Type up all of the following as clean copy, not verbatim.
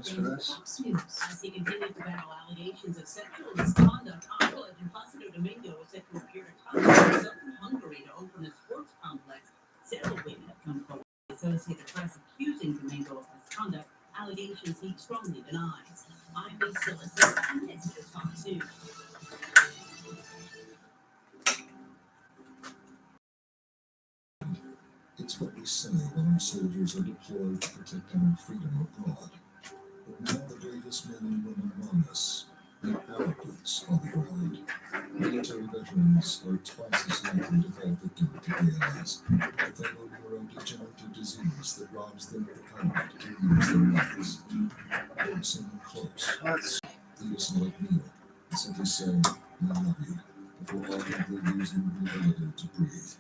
minutes for this. Fox News as he continued to battle allegations of sexual misconduct. Iowa and Placido Domingo was set to appear to Congress in Hungary to open a sports complex. Several women have come forward. The Associated Press accusing Domingo of misconduct, allegations he strongly denies. I'm Lisa Listen, and this is Fox News. It's what we say when our soldiers are deployed to protect our freedom abroad. But now the bravest men and women among us make our boots on the ground. Military veterans are twice as likely to fall victim to ALS, a fatal neurodegenerative disease that robs them of the power to use their lives. Listen close. Listen like me, and simply say, I love you, before ultimately losing the ability to breathe.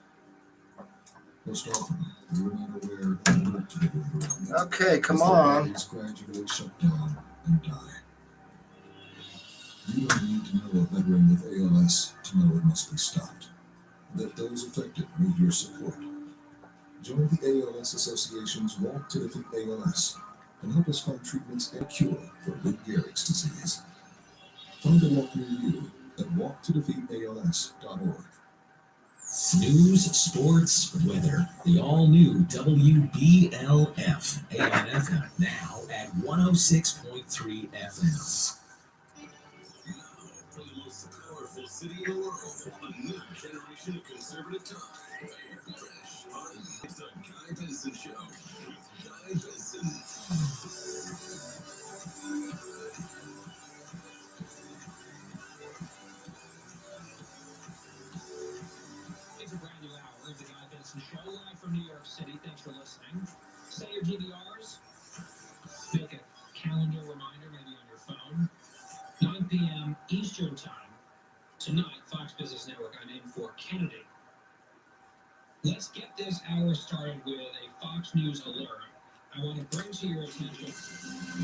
Most often, we are not aware of the work to the world around us. Okay, come on. Bodies gradually shut down and die. You don't need to know a veteran with ALS to know it must be stopped. That those affected need your support. Join the ALS Association's Walk to Defeat ALS and help us find treatments and cure for Lou Gehrig's disease. Find a walk near you at walktodefeatals.org. News, sports, weather. The all-new WBLF AM FM now at 106.3 FM. From the most powerful city in the world, a new generation of conservative talk. Fresh, fun. It's the Guy Benson Show with Guy Benson. It's a brand new hour of the Guy Benson Show, live from New York City. Thanks for listening. Set your DVRs. Make a calendar reminder, maybe on your phone. 9 p.m. Eastern Time. Tonight, Fox Business Network, I'm in for Kennedy. Let's get this hour started with a Fox News alert. I want to bring to your attention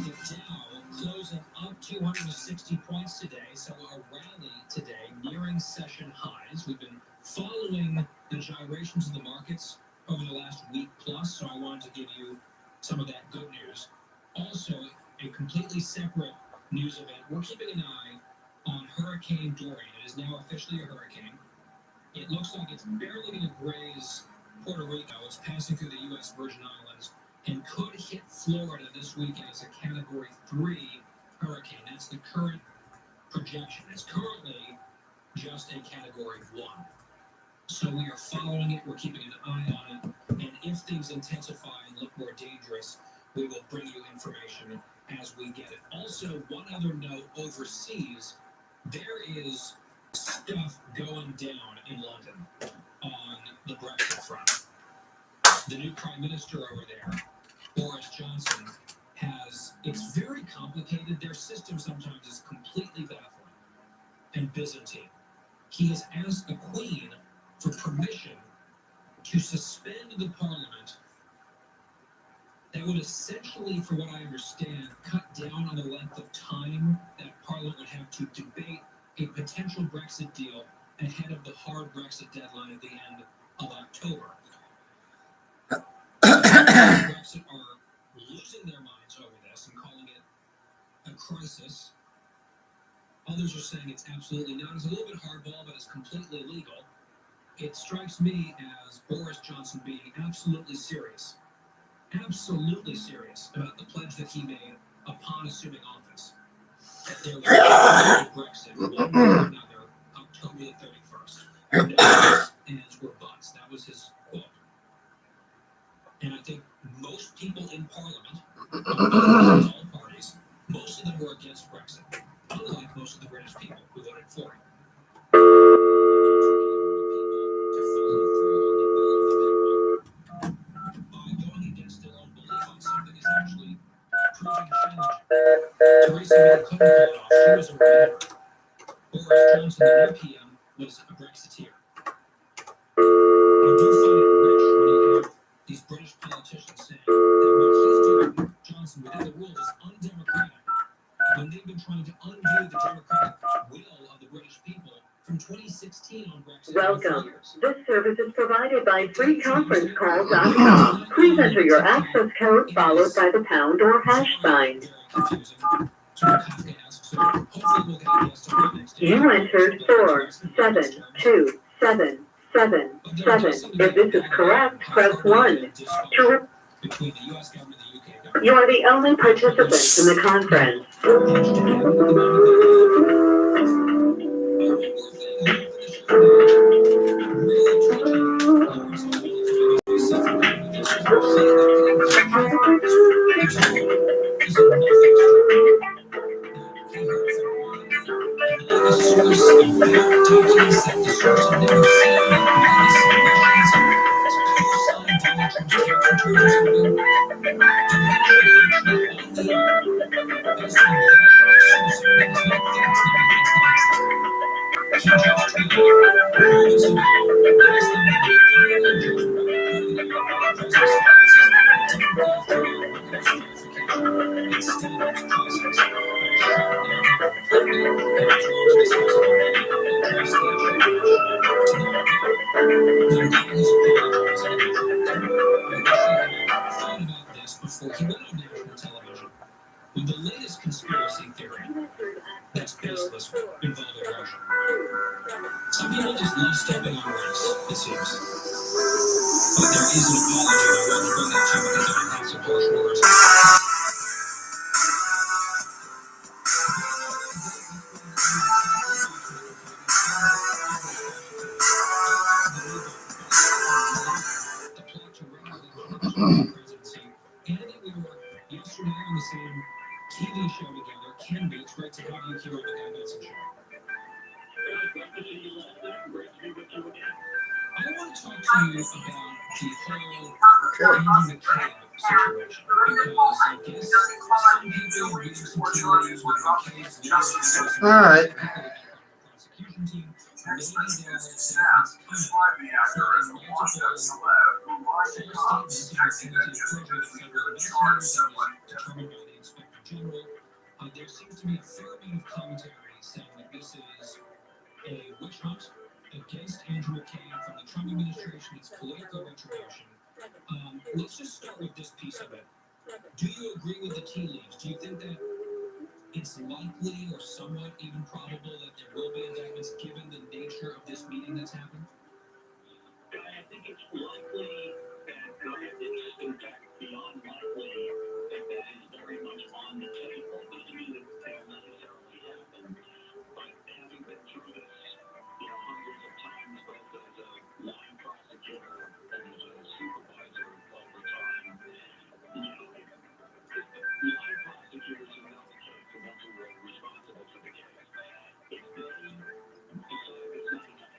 the Dow closing up 260 points today, so a rally today nearing session highs. We've been following the gyrations of the markets over the last week plus, so I wanted to give you some of that good news. Also, a completely separate news event. We're keeping an eye on Hurricane Dorian. It is now officially a hurricane. It looks like it's barely going to graze Puerto Rico. It's passing through the U.S. Virgin Islands and could hit Florida this weekend as a Category 3 hurricane. That's the current projection. It's currently just a Category 1. So we are following it. We're keeping an eye on it. And if things intensify and look more dangerous, we will bring you information as we get it. Also, one other note overseas, there is stuff going down in London on the Brexit front. The new Prime Minister over there, Boris Johnson, it's very complicated. Their system sometimes is completely baffling and Byzantine. He has asked the Queen for permission to suspend the Parliament. That would essentially, from what I understand, cut down on the length of time that Parliament would have to debate a potential Brexit deal ahead of the hard Brexit deadline at the end of October. Brexit are losing their minds over this and calling it a crisis. Others are saying it's absolutely not. It's a little bit hardball, but it's completely illegal. It strikes me as Boris Johnson being absolutely serious about the pledge that he made upon assuming office. That there was Brexit one way or another, October the 31st. No ifs, ands, or buts. That was his quote. And I think most people in Parliament, all parties, most of them were against Brexit, unlike most of the British people who voted for it. Theresa May couldn't pull it off. She was a rebel. Boris Johnson, the new PM, was a Brexiteer. I do find it rich when you have these British politicians saying that what he's doing, Johnson, within the rules, is undemocratic, when they've been trying to undo the democratic will of the British people from 2016 on Brexit. Welcome. This service is provided by freeconferencecall.com. Please enter your access code followed by the pound or hash sign. confusing, sort of Kafkaesque. So hopefully we'll get a guest on the next You entered 47277. If this is correct, press 1. To re- between the U.S. government and the UK government. You are the only participant in the conference. Before he went on national television with the latest conspiracy theory that's baseless involving Russia. Some people just love stepping on race, it seems. But there is an apology, and I wanted to bring that to you because I have some harsh words. The plot to regularly presidency. Andy, we were yesterday on the same TV show together. Ken Beach, great to have you here on the Guy Benson Show. I want to talk to you about the whole Andy McCabe situation because I guess some people are reading some tea leaves with McCabe's leadership. All right. Prosecution team. Maybe there are statements coming for multiple false statements in the perjury of federal investigators that was determined by the Inspector General. There seems to be a fair amount of commentary saying that this is a witch hunt against Andrew McCabe from the Trump administration. It's political retribution. Let's just start with this piece of it. Do you agree with the tea leaves? Do you think that it's likely or somewhat even probable that there will be indictments given the nature of this meeting that's happened? I think it's likely that it's in fact beyond likely that that is very much on the table. Doesn't mean that it will necessarily happen, but having been through this, hundreds of times, both as a line prosecutor and as a supervisor over time, line prosecutors who know the case, the ones who were responsible for the case, if they decide there's not enough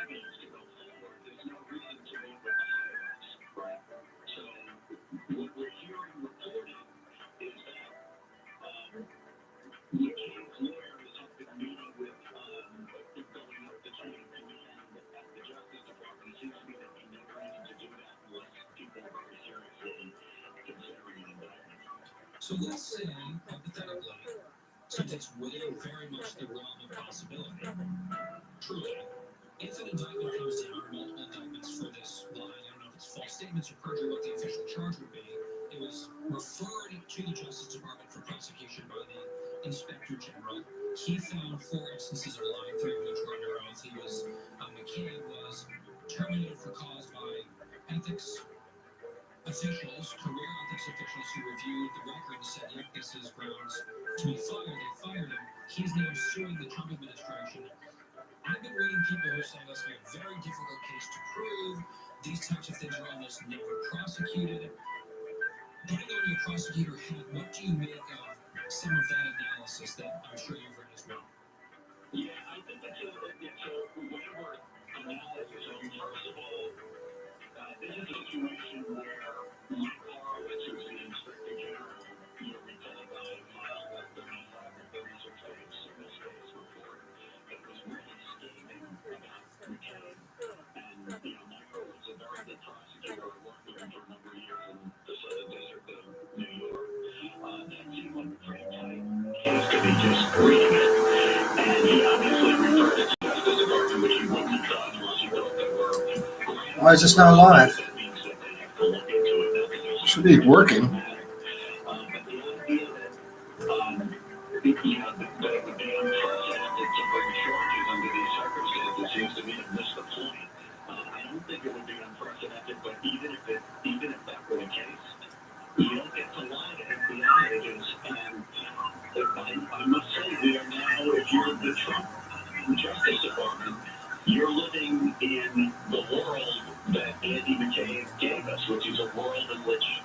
evidence to go forward, there's no reason to meet with the higher-ups, right? So what we're hearing reported is that McCabe's lawyers have been meeting with going up the chain of command at the Justice Department. It seems to me that no reason to do that unless people are very seriously considering an indictment. So let's say, hypothetically, since it's within very much the realm of possibility, truly, if an indictment comes down, or multiple indictments for this line, I don't know if it's false statements or perjury, what the official charge would be, it was referred to the Justice Department for prosecution by the Inspector General. He found 4 instances of lying, 3 of which were under oath. He was, McCabe was terminated for cause by ethics officials, career ethics officials who reviewed the record and said, yep, this is grounds to be fired. They fired him. He's now suing the Trump administration. I've been reading people who are saying this is a very difficult case to prove. These types of things are almost never prosecuted. Putting on your prosecutor hat, what do you make of some of that analysis that I'm sure you've read as well? Yeah, I think it's a wayward analysis. First of all, this is a situation where Mike Horowitz, who's the Inspector General, reported by filed a 35-36-page single-space report that was really scathing about McCabe. And, Mike Horowitz is a very good prosecutor. I worked with him for a number of years in the Southern District of New York. That seemed like a pretty tight case to be just reading it. And he obviously referred it to the Justice Department, which he wouldn't have done unless he thought they were. Why is this now live? Should be working. you know, that it would be unprecedented to bring charges under these circumstances seems to me to miss the point. I don't think it would be unprecedented, but even if that were the case, you don't get to lie to FBI agents. And I must say, we are now, if you're the Trump Justice Department, you're living in the world that Andy McCabe gave us, which is a world in which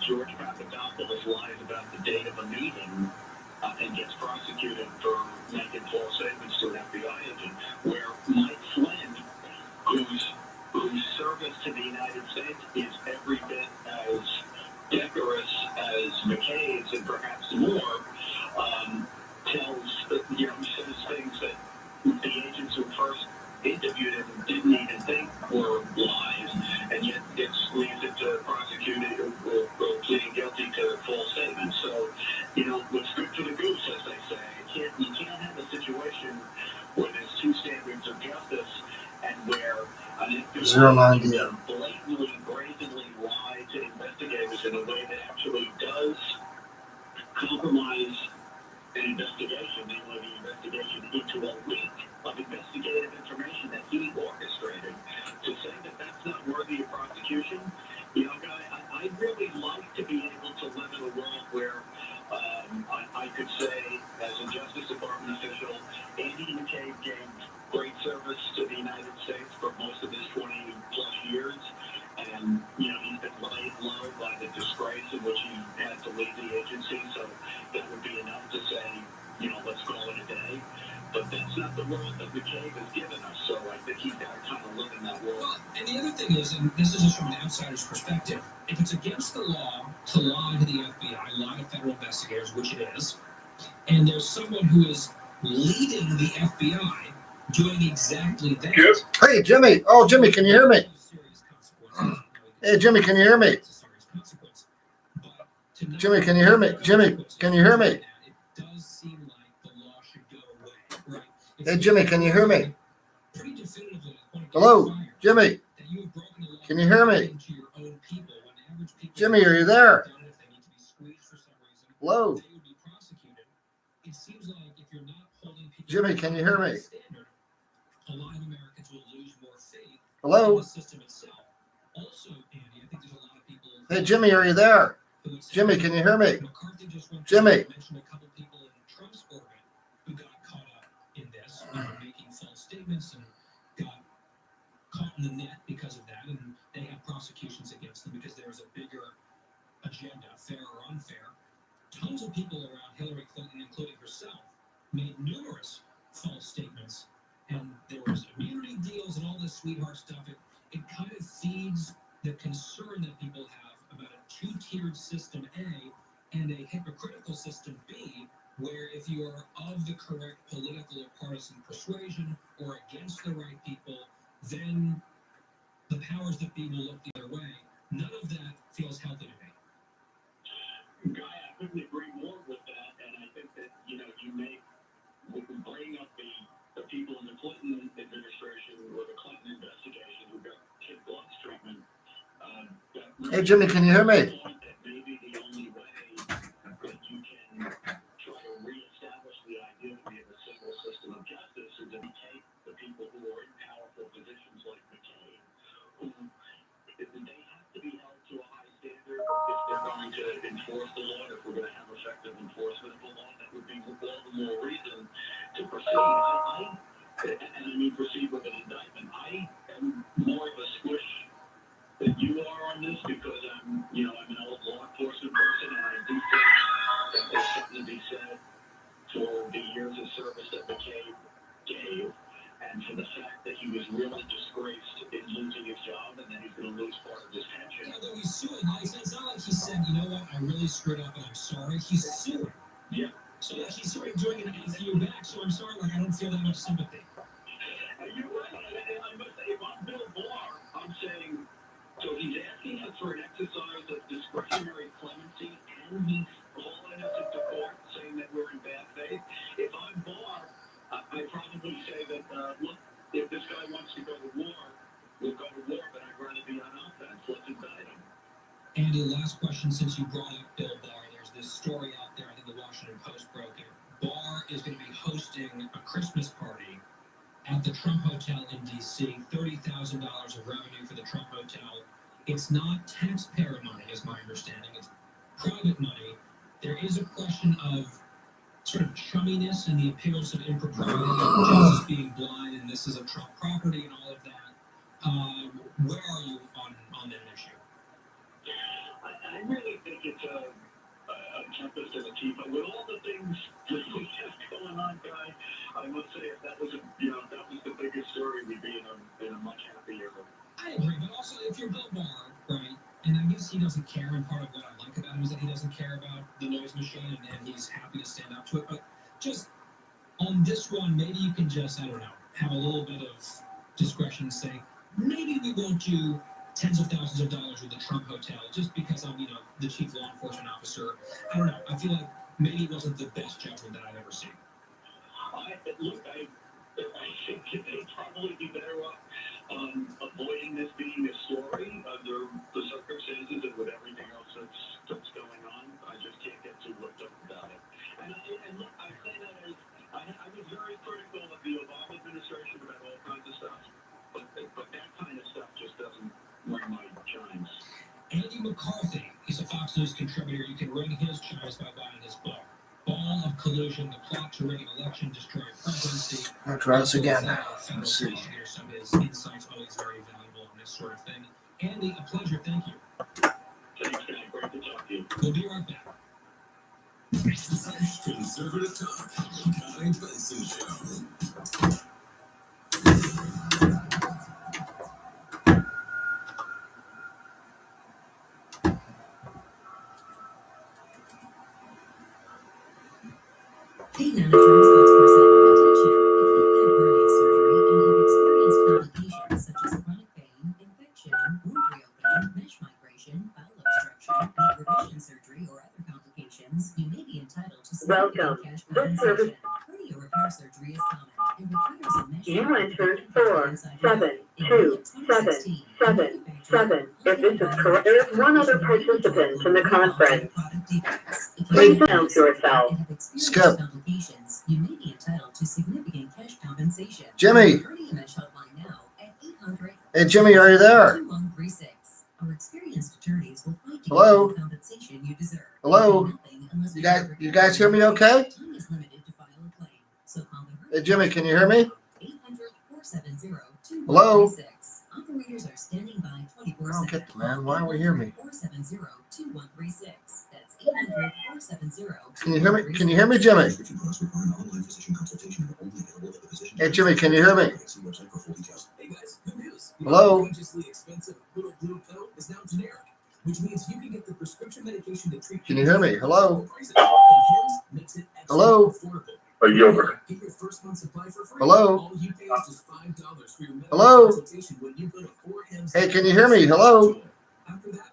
George Papadopoulos lies about the date of a meeting and gets prosecuted for making false statements to an FBI agent, where Mike Flynn, whose service to the United States is every bit as decorous as McCabe's and perhaps more, says things that the agents who first interviewed him didn't even think were lies, and yet gets squeezed into prosecuted or pleading guilty to false statements. So, you know, what's good for the goose, as they say. You can't have a situation where there's two standards of justice and where an FBI agent blatantly, brazenly lie to investigators in a way that actually does compromise an investigation, namely the investigation into a leak of investigative information that he orchestrated. To say that that's not worthy of prosecution, you know, Guy, I'd really like to be able to live in a world where I could say, as a Justice Department official, Andy McCabe gave great service to the United States for most of his 20-plus years. And, you know, he's been laid low by the disgrace in which he had to leave the agency. So that would be enough to say, you know, let's call it a day. But that's not the world that McCabe has given us. So I think he's got to kind of live in that world. Well, and the other thing is, and this is just from an outsider's perspective, if it's against the law to lie to the FBI, lie to federal investigators, which it is, and there's someone who is leading the FBI doing exactly that. Yep. Hey, Jimmy. Oh, Jimmy, can you hear me? Hey, Jimmy, can you hear me? Jimmy, can you hear me? Jimmy, can you hear me? It does seem like the law should go away, right? Hey, Jimmy, can you hear me? Pretty definitively, Hello, Jimmy. that you have broken the law Can you hear me? to your own people when average people Jimmy, are you there? done it if they need to be squeezed for some reason. Hello, They would be prosecuted. It seems like if you're not holding people Jimmy, can you hear me? to the standard, a lot of Americans will lose more faith in hello. the system itself. Also, Andy, I think there's a lot of people Hey, Jimmy, are you there? who would say, Jimmy, can you hear me? McCarthy just went Jimmy. to mention a couple people in Trump's orbit who got caught up in this, making false statements and got caught in the net because of that, and they have prosecutions against them because there was a bigger agenda, fair or unfair. Tons of people around Hillary Clinton, including herself, made numerous false statements, and there was immunity deals and all this sweetheart stuff. It kind of feeds the concern that people have about a two-tiered system A and a hypocritical system B, where if you are of the correct political or partisan persuasion or against the right people, then the powers that be will look the other way. None of that feels healthy to me. Guy, I couldn't agree more with that, and I think that, you know, you bring up the people in the Clinton administration or the Clinton investigation who got kid gloves treatment. Hey, Jimmy, can you hear me? That maybe the only way that you can try to reestablish the identity of a single system of justice is to take the people who are in powerful positions like McCabe, who they have to be held to a high standard if they're going to enforce the law, if we're going to have effective enforcement of the law. That would be all the more reason to proceed. And I mean proceed with an indictment. I am more of a squish than you are on this because I'm an old law enforcement person, and I do think that there's something to be said for the years of service that McCabe gave, and for the fact that he was really disgraced in losing his job, and then he's going to lose part of his pension. Although he's suing, it's not like he said, you know what, I really screwed up and I'm sorry. He's suing. Yeah. So like he's sort of doing an ACU back, so I'm sorry, like I don't feel that much sympathy. You're right, and I must say, if I'm Bill Barr, I'm saying, so he's asking us for an exercise of discretionary clemency, and he's calling us into court saying that we're in bad faith. If I'm Barr, I'd probably say that, look, if this guy wants to go to war, we'll go to war, but I'd rather be on offense. Let's indict him. Andy, last question, since you brought up Bill Barr, there's this story out there, I think the Washington Post broke it, is going to be hosting a Christmas party at the Trump Hotel in D.C. $30,000 of revenue for the Trump Hotel. It's not taxpayer money, is my understanding. It's private money. There is a question of sort of chumminess and the appearance of impropriety, justice being blind, and this is a Trump property and all of that. Where are you on that issue? I really think it's a tempest in a teapot. With all the things that we have going on, Guy, I must say if that was the biggest story, we'd be in a much happier. I agree, but also if you're Bill Barr, right, and I guess he doesn't care, and part of what I like about him is that he doesn't care about the noise machine, and he's happy to stand up to it, but just on this one, maybe you can just, I don't know, have a little bit of discretion and say, maybe we won't do tens of thousands of dollars with the Trump Hotel just because I'm, the chief law enforcement officer. I don't know. I feel like maybe it wasn't the best judgment that I've ever seen. I think they'd probably be better off avoiding this being a story under the circumstances and with everything else that's going on. I just can't get too worked up about it. And look, I say that as I was very critical of the Obama administration about all kinds of stuff, but that kind of stuff just doesn't ring my chimes. Andy McCarthy is a Fox News contributor. You can ring his chimes by buying his book. Ball of Collusion, The Plot to Rig an Election, Destroy a Presidency. I'll try this again. Let's see. So his insights always very valuable on this sort of thing. Andy, a pleasure. Thank you. Thanks, Guy. Great to talk to you. We'll be right back. Conservative Talk, Guy Benson Show. Hey, now, insurance spokesperson, attention. If you've had hernia surgery and have experienced complications such as chronic pain, infection, wound reopening, mesh migration, bowel obstruction, knee revision surgery, or other complications, you may be entitled to significant cash compensation. Hernia repair surgery is common and requires a mesh. You entered 472777. If this is correct, there is one other participant in the conference. Please announce yourself. Skip. You may be entitled to significant cash compensation. Jimmy. Hernia mesh hotline now at 800. Hey, Jimmy, are you there? 2136. Our experienced attorneys will fight to Hello? get the compensation you deserve. Hello? Nothing unless You guys hear me okay? Time is limited to file a claim. So call Hey, Jimmy, can you hear me? 800-470-2136. Hello? Operators are standing by 24/7. I don't get the man. Why don't we hear me? 470-2136. That's 800-470-2136. Can you hear me? Can you hear me, Jimmy? Hey, Jimmy, can you hear me? Hey guys, good news. The Hello? outrageously expensive little blue pill is now generic, which means you can get the prescription medication to treat. Can you hear me? Hello? And Hims makes it extra Hello? affordable. Get your first month supply for free. Hello? All you pay is just $5 for your medical Hello? consultation when you go to 4Hims. Hey, can you hear me? Hello? After that,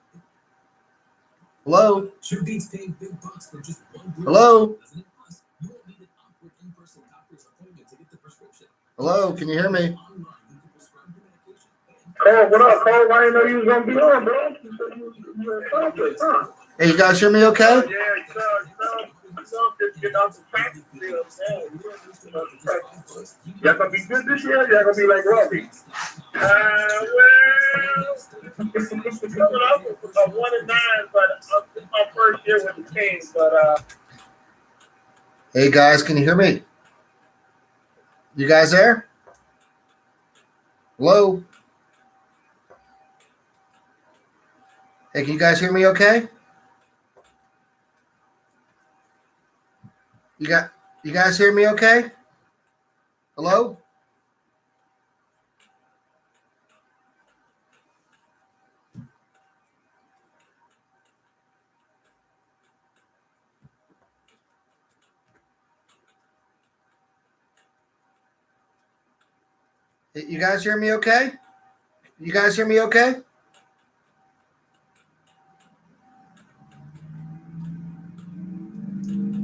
Hello? sure beats paying big bucks for just one blue Hello? pill, doesn't it? Plus, you won't need an awkward in-person doctor's appointment to get the prescription. Hello? Can you hear me? Online, you can prescribe your medication. Cole, what up, Cole? I didn't know you was gonna be on, bro. You said you were a conference, huh? Hey, you guys hear me okay? Get out the practice field, y'all gonna be good this year? Y'all gonna be like Robbie? Well, coming up with 1-9, but it's my first year with the team. But Hey, guys, can you hear me? You guys there? Hello? Hey, can you guys hear me okay? You guys hear me okay? Hello? You guys hear me okay? You guys hear me okay?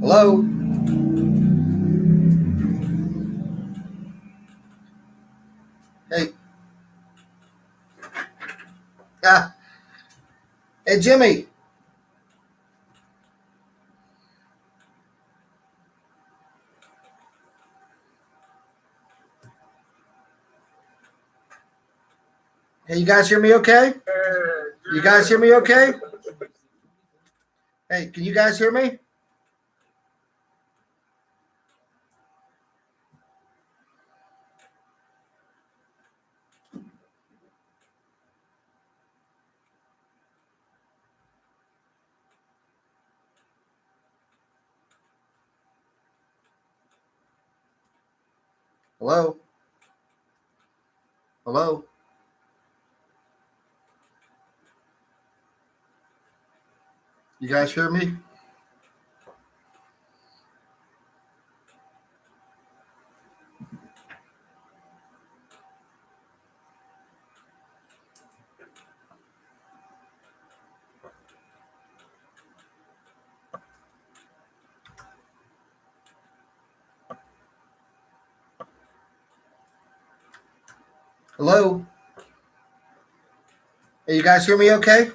Hello? Hey. Hey, Jimmy. Hey, you guys hear me okay? You guys hear me okay? Hey, can you guys hear me? Hello? Hello? You guys hear me? Hello? Hey, you guys hear me okay?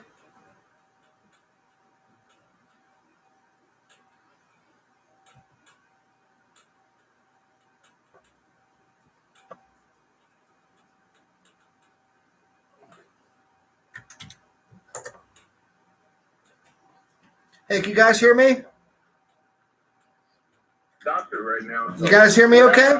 Hey, can you guys hear me? Doctor right now. You guys hear me okay?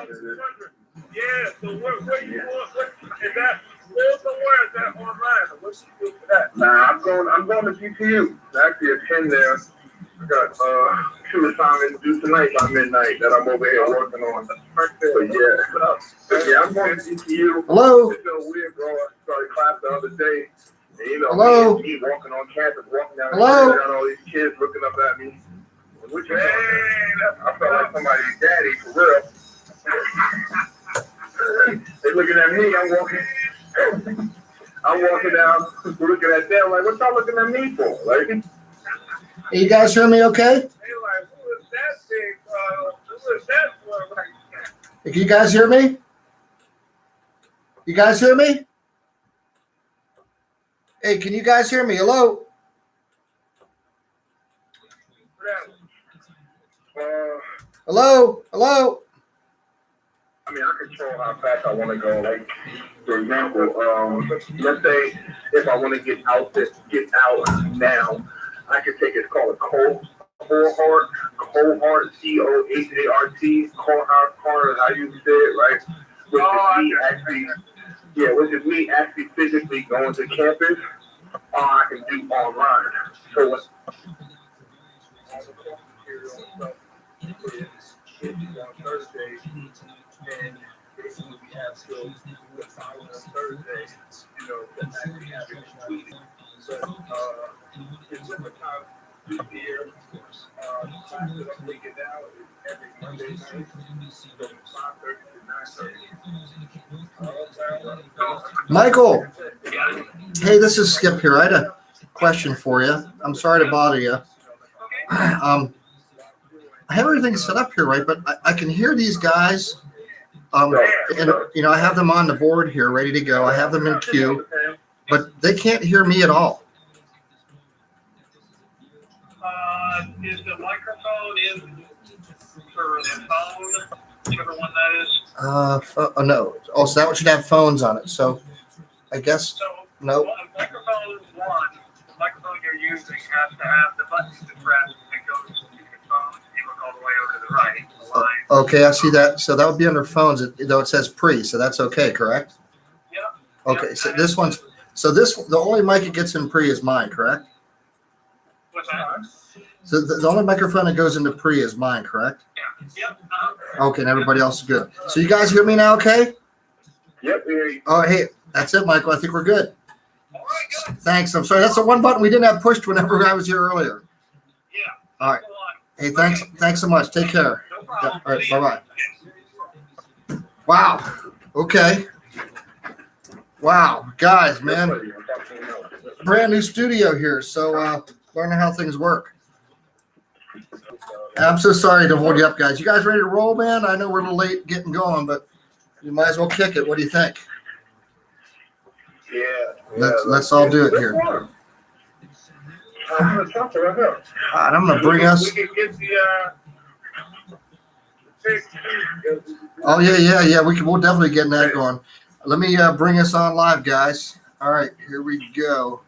Yeah, so where you want? Is that full somewhere? Is that online? What's you do for that? Nah, I'm going to GPU. Actually, a 10 there. I got 2 assignments due tonight by midnight that I'm over here working on. But yeah, I'm going to GPU. Hello? It's so weird, bro. I started class the other day. And, you know, Hello? me walking on campus, walking down the Hello? street, I got all these kids looking up at me. What you I felt like somebody's daddy, for real. They looking at me, I'm walking down, looking at them, like, what y'all looking at me for? Like, Hey, you guys hear me okay? they like, who is that big, who is that for? Like, Hey, can you guys hear me? You guys hear me? Hey, can you guys hear me? Hello? Hello? Hello? I mean, I control how fast I want to go. Like, for example, let's say if I want to get out now, I can take it's called a cohort, C-O-H-A-R-T, cohort, how you say it, right? Which is me actually physically going to campus, or I can do online. So what? Thursday, and basically we have still the following Thursday, you know, that we have it tweeted. But in summertime this year, the class that I'm taking now is every Monday night, from 5:30 to 9:30. Michael. Hey, this is Skip here. I had a question for you. I'm sorry to bother you. I have everything set up here, right? But I can hear these guys. And you know, I have them on the board here, ready to go. I have them in queue, but they can't hear me at all. Is the microphone in for the phone, whichever one that is? No. Oh, so that one should have phones on it. So I guess So, no. Microphone 1, the microphone you're using has to have the buttons to press that goes to your phone. You look all the way over to the right. The line. Okay, I see that. So that would be under phones, though it says pre. So that's okay, correct? Yep. Okay. So this one's. So the only mic it gets in pre is mine, correct? What's that? So the only microphone that goes into pre is mine, correct? Yeah. Yep. Okay, and everybody else is good. So you guys hear me now, okay? Yep. We hear you. Oh, hey, that's it, Michael. I think we're good. All right. Good. Thanks. I'm sorry. That's the one button we didn't have pushed whenever I was here earlier. Yeah. All right. Go on. Hey, thanks. Thanks so much. Take care. No problem. Yeah, all right. Bye-bye. Wow. Okay. Wow, guys, man. Brand new studio here, so learning how things work. I'm so sorry to hold you up, guys. You guys ready to roll, man? I know we're a little late getting going, but you might as well kick it. What do you think? Yeah. Let's all do it here. I'm gonna talk right here. And I'm gonna bring us. We can get the Oh yeah. We'll definitely get that going. Let me bring us on live, guys. All right, here we go.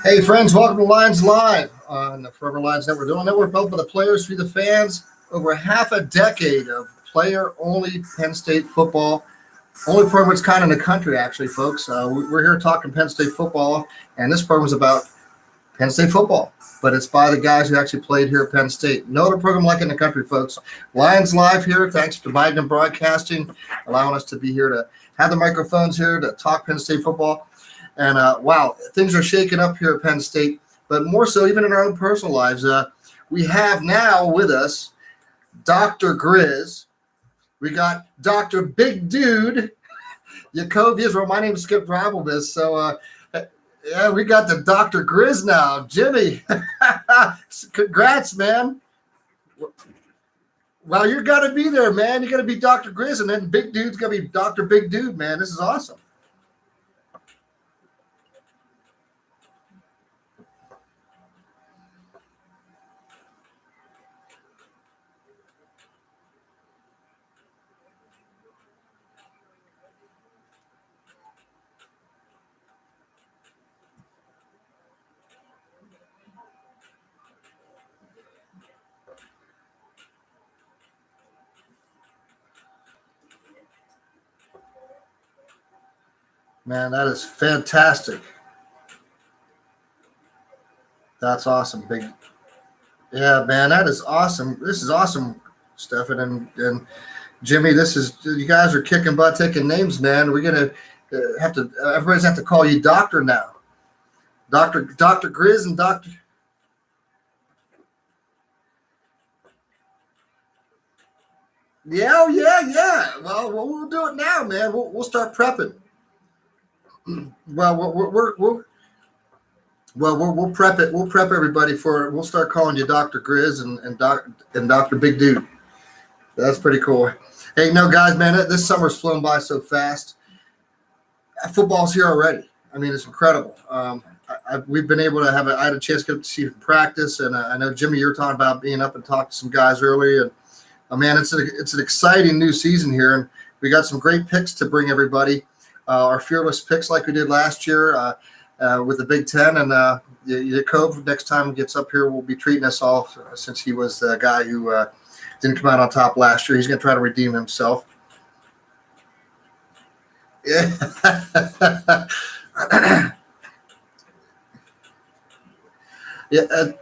Hey, friends, welcome to Lions Live on the Forever Lions Network. Doing network built by the players through the fans. Over half a decade of player-only Penn State football. Only program of its kind in the country, actually, folks. We're here talking Penn State football, and this program is about Penn State football, but it's by the guys who actually played here at Penn State. No other program like it in the country, folks. Lions Live here, thanks to Biden Broadcasting, allowing us to be here to have the microphones here to talk Penn State football. And, wow, things are shaking up here at Penn State, but more so even in our own personal lives. We have now with us Dr. Grizz. We got Dr. Big Dude, Jacoby Israel. My name is Skip Rabelvis. So, yeah, we got the Dr. Grizz now. Jimmy, congrats, man. Well, you're going to be there, man. You're going to be Dr. Grizz, and then Big Dude's going to be Dr. Big Dude, man. This is awesome. Man, that is fantastic. That's awesome, Big. Yeah, man, that is awesome. This is awesome, Stefan and Jimmy. This is, you guys are kicking butt, taking names, man. We're gonna have to. Everybody's have to call you Doctor now. Dr. Grizz and Dr. Yeah, oh, yeah. Well, we'll do it now, man. We'll start prepping. Well, we'll prep it. We'll prep everybody for it. We'll start calling you Dr. Grizz and Dr. Big Dude. That's pretty cool. Hey, no, guys, man, this summer's flown by so fast. Football's here already. I mean, it's incredible. We've been able to I had a chance to get up to see you in practice, and I know, Jimmy, you're talking about being up and talking to some guys early, and man, it's an exciting new season here, and we got some great picks to bring everybody. Our fearless picks like we did last year with the Big Ten. And Jacob, next time he gets up here, will be treating us all since he was the guy who didn't come out on top last year. He's going to try to redeem himself. Yeah. Yeah.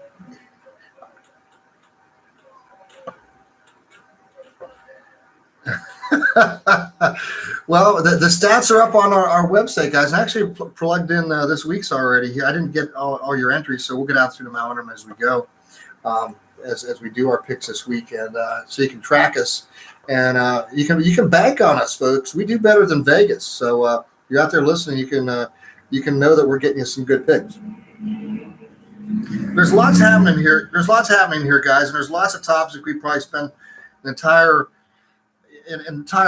Well, the stats are up on our website, guys. I actually plugged in this week's already. I didn't get all your entries, so we'll get out through the mountain as we go, as we do our picks this week, and so you can track us, and you can bank on us, folks. We do better than Vegas, so you're out there listening. You can know that we're getting you some good picks. There's lots happening here. Guys, and there's lots of topics we probably spend an entire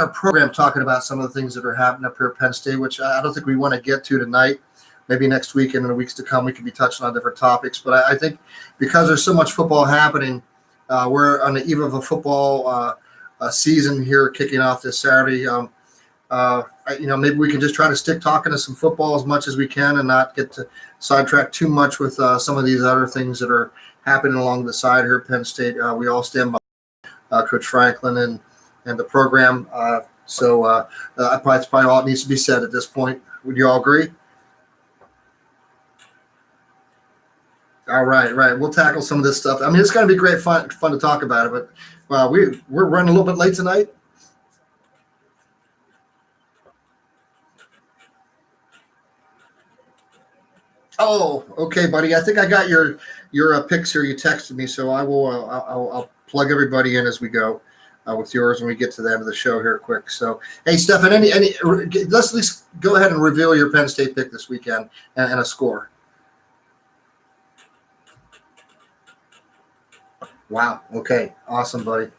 program talking about some of the things that are happening up here at Penn State, which I don't think we want to get to tonight. Maybe next week and in the weeks to come, we could be touching on different topics. But I think because there's so much football happening, we're on the eve of a football season here kicking off this Saturday. Maybe we can just try to stick talking to some football as much as we can and not get to sidetrack too much with some of these other things that are happening along the side here at Penn State. We all stand by Coach Franklin and the program. So that's probably all it needs to be said at this point. Would you all agree? All right. We'll tackle some of this stuff. I mean, it's going to be great fun to talk about it, but we're running a little bit late tonight. Oh, okay, buddy. I think I got your picks here. You texted me, so I will. I'll plug everybody in as we go. with yours when we get to the end of the show here quick. So, hey, Stefan, let's at least go ahead and reveal your Penn State pick this weekend and a score. Wow. Okay. Awesome, buddy.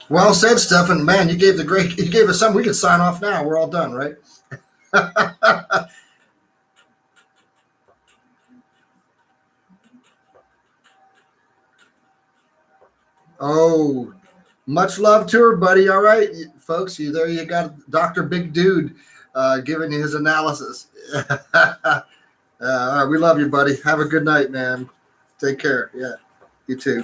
Well said, Stefan. Man, you gave us something. We can sign off now. We're all done, right? Oh, much love to her, buddy. All right, folks, there you got Dr. Big Dude giving you his analysis. All right, we love you, buddy. Have a good night, man. Take care. Yeah, you too.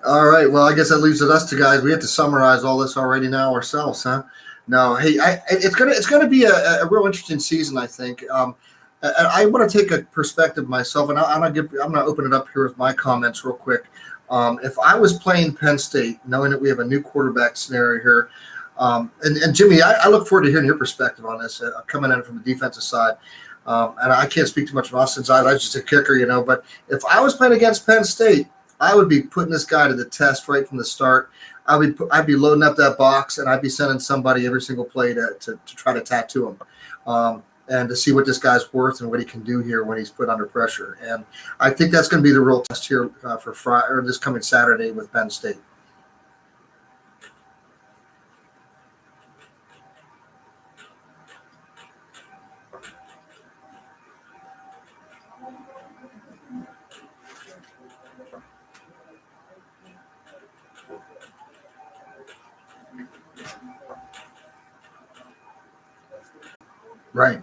All right. Well, I guess that leaves it us two guys. We have to summarize all this already now ourselves, huh? No. Hey, it's gonna be a real interesting season, I think. I want to take a perspective myself, and I'm gonna open it up here with my comments real quick. If I was playing Penn State, knowing that we have a new quarterback scenario here, and Jimmy, I look forward to hearing your perspective on this, coming in from the defensive side. And I can't speak too much from Austin's side. I was just a kicker, but if I was playing against Penn State, I would be putting this guy to the test right from the start. I'd be loading up that box, and I'd be sending somebody every single play to try to tattoo him, and to see what this guy's worth and what he can do here when he's put under pressure. And I think that's going to be the real test here for Friday or this coming Saturday with Penn State. Right.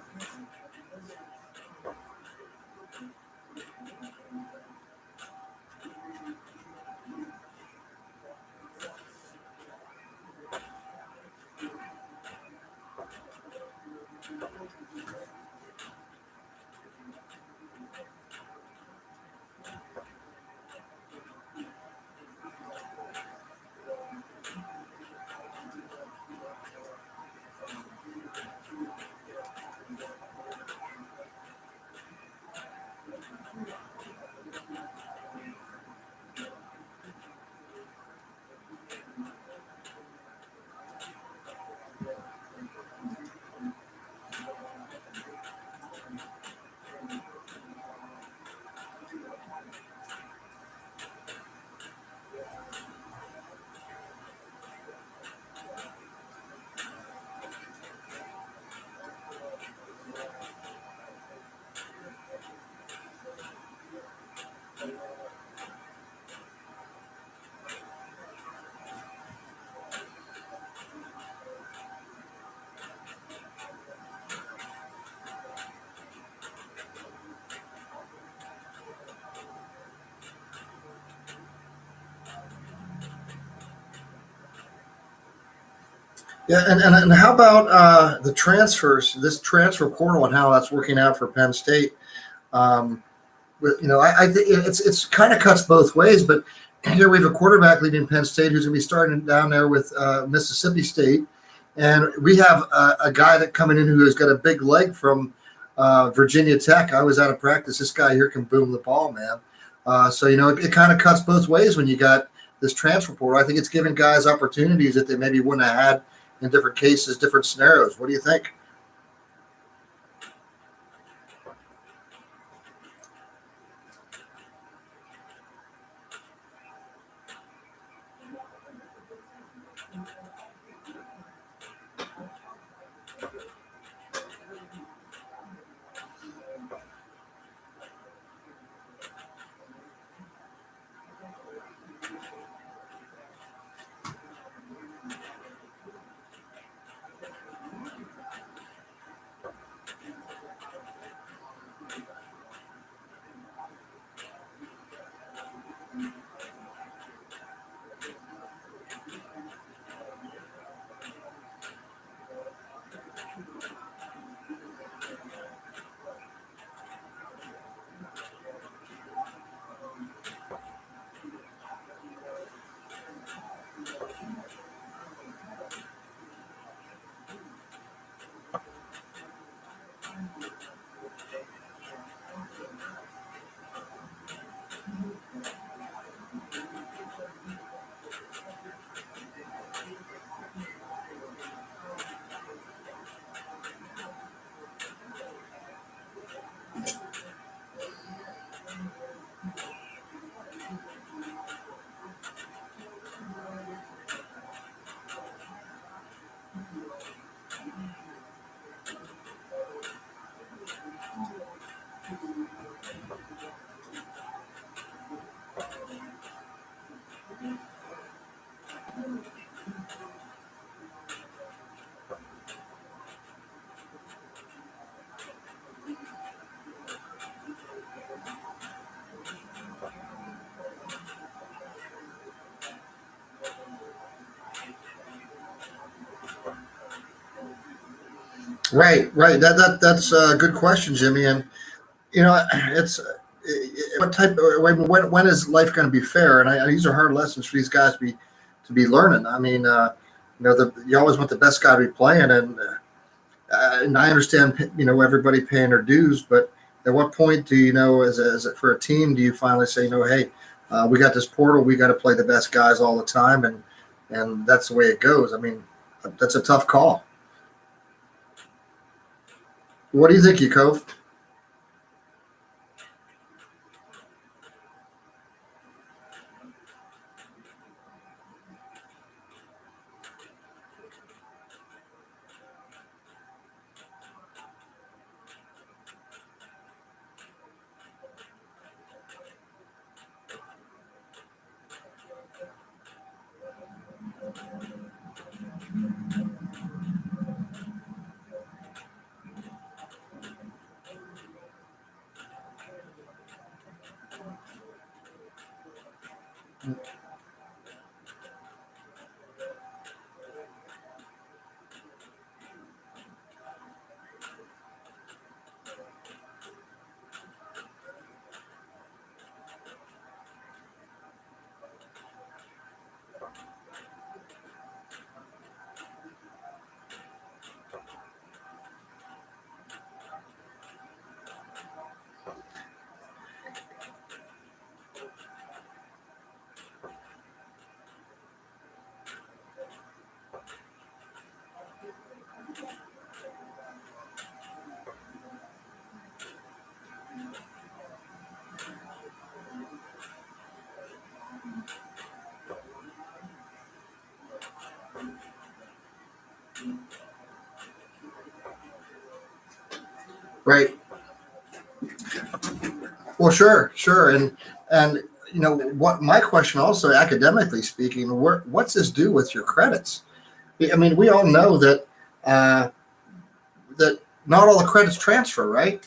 Yeah, and how about the transfers? This transfer portal and how that's working out for Penn State. I think it's kind of cuts both ways. But here we have a quarterback leaving Penn State who's going to be starting down there with Mississippi State, and we have a guy that coming in who has got a big leg from Virginia Tech. I was out of practice. This guy here can boom the ball, man. So it kind of cuts both ways when you got this transfer portal. I think it's giving guys opportunities that they maybe wouldn't have had in different cases, different scenarios. What do you think? Right. That's a good question, Jimmy. And it's what type. When is life going to be fair? And these are hard lessons for these guys to be learning. I mean, you always want the best guy to be playing, and I understand everybody paying their dues, but at what point do as for a team do you finally say hey, we got this portal, we got to play the best guys all the time, and that's the way it goes. I mean, that's a tough call. What do you think, Yakov? Right. Well, sure, and what my question also, academically speaking, what's this do with your credits? I mean, we all know that that not all the credits transfer, right?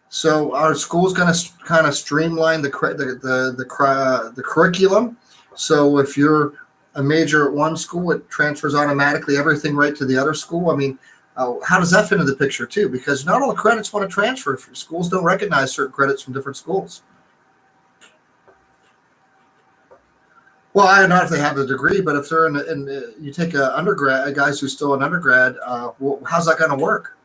So our school's going to kind of streamline the curriculum. So if you're a major at one school, it transfers automatically everything right to the other school. I mean, how does that fit into the picture too? Because not all the credits want to transfer. Schools don't recognize certain credits from different schools. Well, I don't know if they have the degree, but if they're you take a undergrad, guys who's still an undergrad, well, how's that going to work?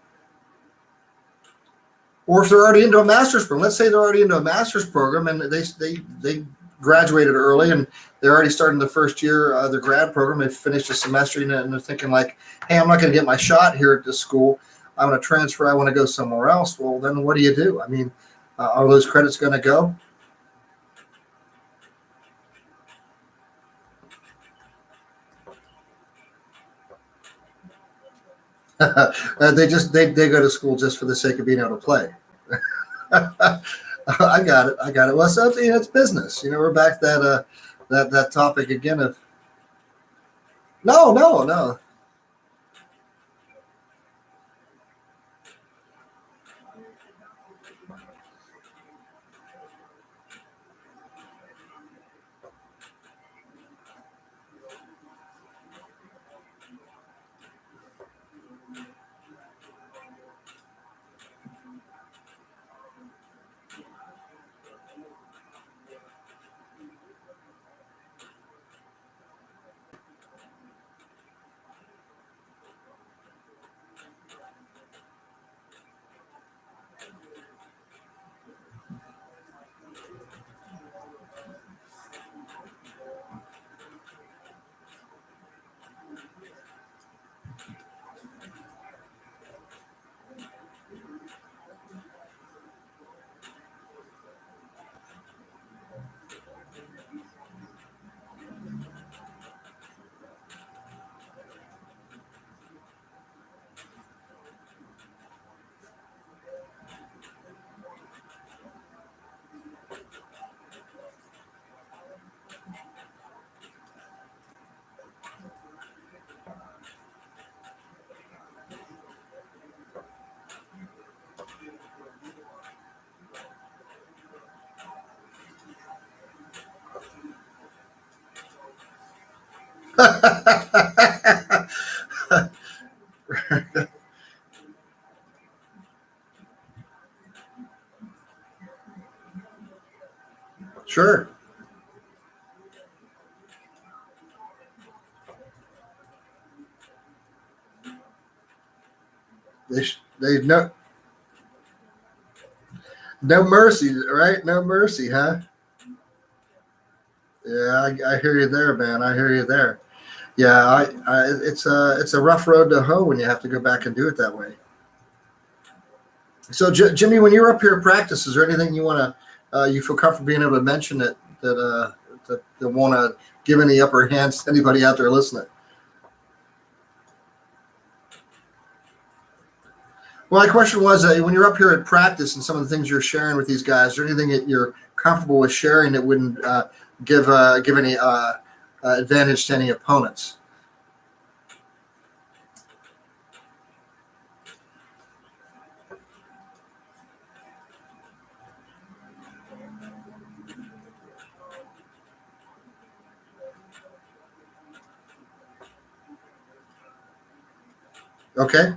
Or if they're already into a master's program, let's say they're already into a master's program and they graduated early and they're already starting the first year of their grad program. They finished a semester and they're thinking like, hey, I'm not going to get my shot here at this school. I want to transfer. I want to go somewhere else. Well, then what do you do? I mean, are those credits going to go? They go to school just for the sake of being able to play. I got it. Well, so it's business. We're back to that topic again of no. Sure. They no mercy, right? No mercy, huh? Yeah, I hear you there, man. I hear you there. Yeah, it's a rough road to hoe when you have to go back and do it that way. So, Jimmy, when you're up here at practice, is there anything you want to you feel comfortable being able to mention that want to give any upper hands to anybody out there listening? Well, my question was, when you're up here at practice and some of the things you're sharing with these guys, is there anything that you're comfortable with sharing that wouldn't give any advantage to any opponents? Okay.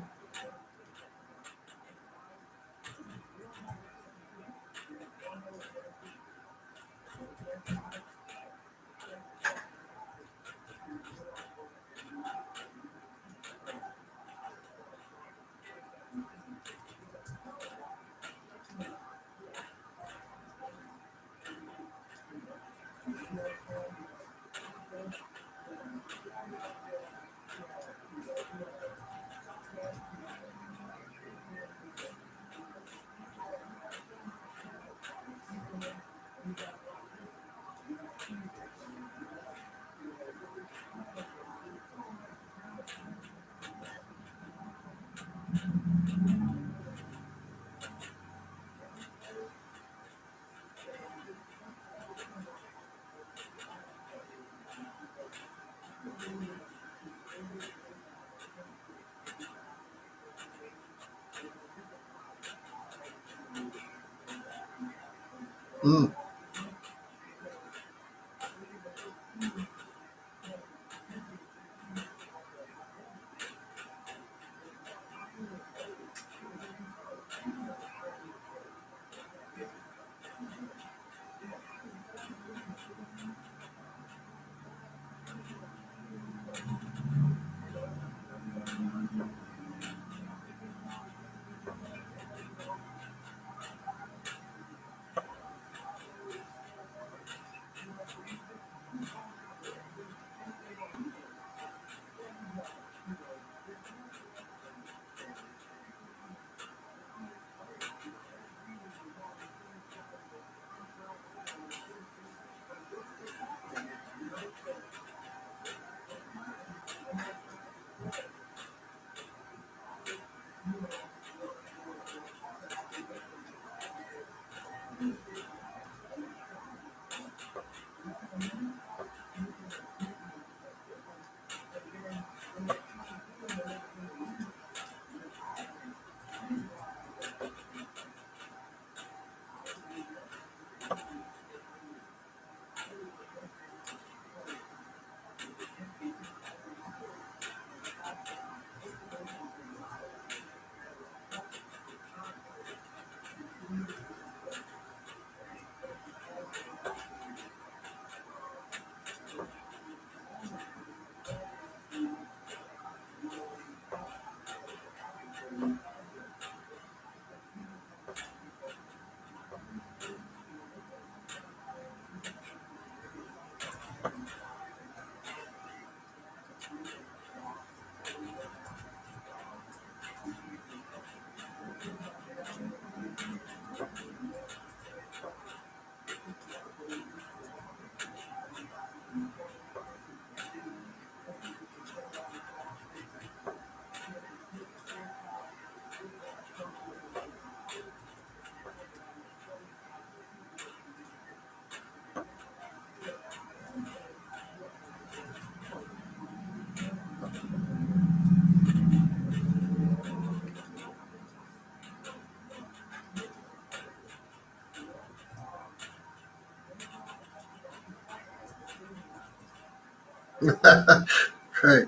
Right.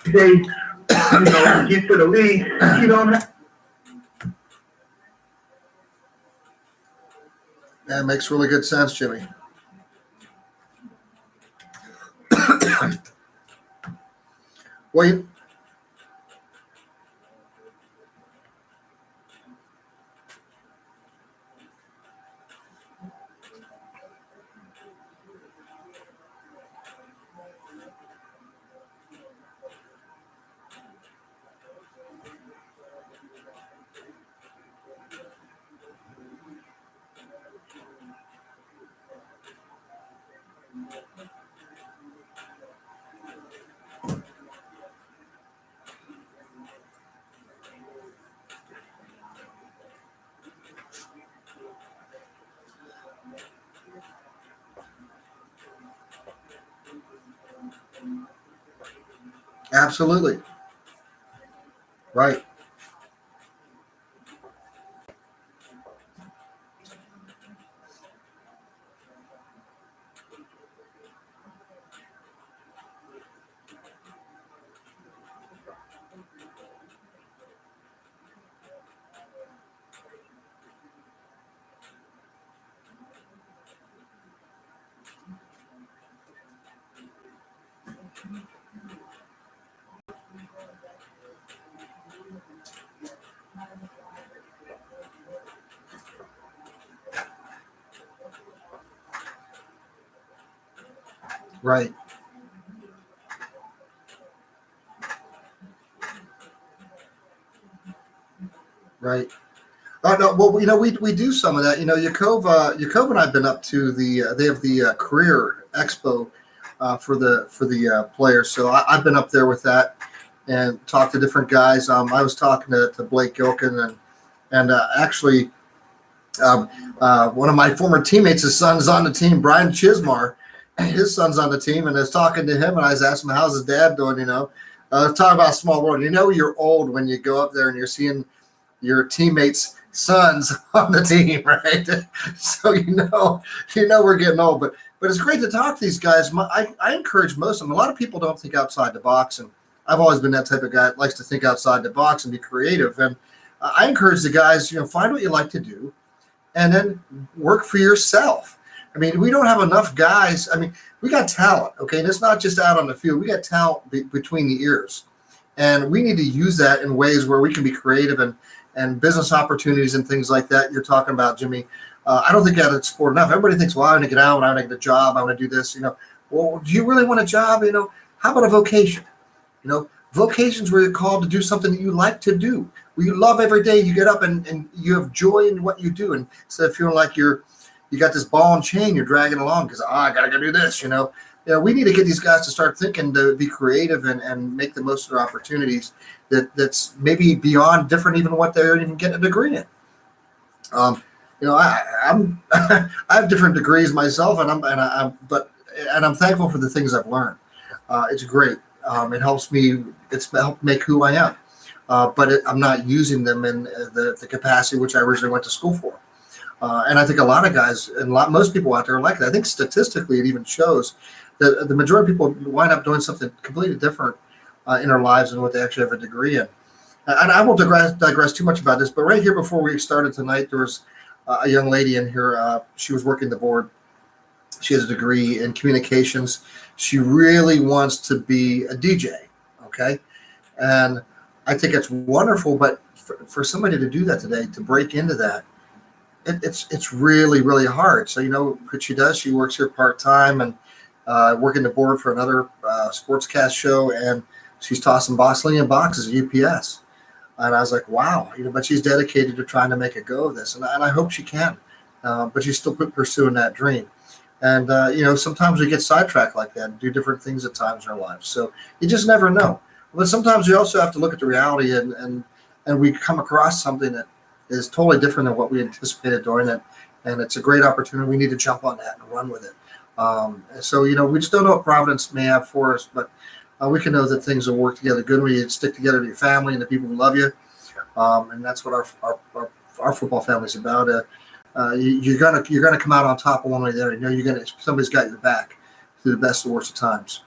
Say, get to the league, you don't have. That makes really good sense, Jimmy. Well, absolutely. Right. Right. Right. Oh no, well, we do some of that. Yakova and I've been up to they have the career expo for the players. So I've been up there with that and talked to different guys. I was talking to Blake Gilkin and actually one of my former teammates, his son's on the team, Brian Chismar. His son's on the team, and I was talking to him, and I was asking him, how's his dad doing, talking about a small world. You're old when you go up there and you're seeing your teammates' sons on the team, right? So we're getting old, but it's great to talk to these guys. I encourage most of them. A lot of people don't think outside the box, and I've always been that type of guy that likes to think outside the box and be creative. And I encourage the guys, find what you like to do, and then work for yourself. I mean, we don't have enough guys. I mean, we got talent, okay? And it's not just out on the field. We got talent between the ears. And we need to use that in ways where we can be creative and business opportunities and things like that you're talking about, Jimmy. I don't think that's explored enough. Everybody thinks, well, I want to get out, I want to get a job, I want to do this. Well, do you really want a job? How about a vocation? Vocations where you're called to do something that you like to do, where you love every day. You get up and you have joy in what you do. And instead of feeling like you got this ball and chain you're dragging along because, I got to go do this, we need to get these guys to start thinking to be creative and make the most of their opportunities that's maybe beyond different even what they're even getting a degree in. I'm I have different degrees myself, and I'm thankful for the things I've learned. It's great. It helps me. It's helped make who I am. But I'm not using them in the capacity which I originally went to school for. And I think a lot of guys and most people out there are like that. I think statistically it even shows that the majority of people wind up doing something completely different in their lives than what they actually have a degree in. And I won't digress too much about this, but right here before we started tonight, there was a young lady in here. She was working the board. She has a degree in communications. She really wants to be a DJ, okay? And I think it's wonderful, but for somebody to do that today, to break into that, it's really, really hard. So, what she does, she works here part-time and working the board for another sportscast show, and she's tossing Bosnian boxes at UPS. And I was like, wow, but she's dedicated to trying to make a go of this. And I hope she can, but she's still pursuing that dream. And, sometimes we get sidetracked like that and do different things at times in our lives. So you just never know. But sometimes you also have to look at the reality and we come across something that is totally different than what we anticipated doing it. And it's a great opportunity. We need to jump on that and run with it. So, we just don't know what Providence may have for us, but we can know that things will work together good when you stick together with your family and the people who love you. And that's what our football family is about. You're gonna come out on top one way or the other. Somebody's got your back through the best and worst of times.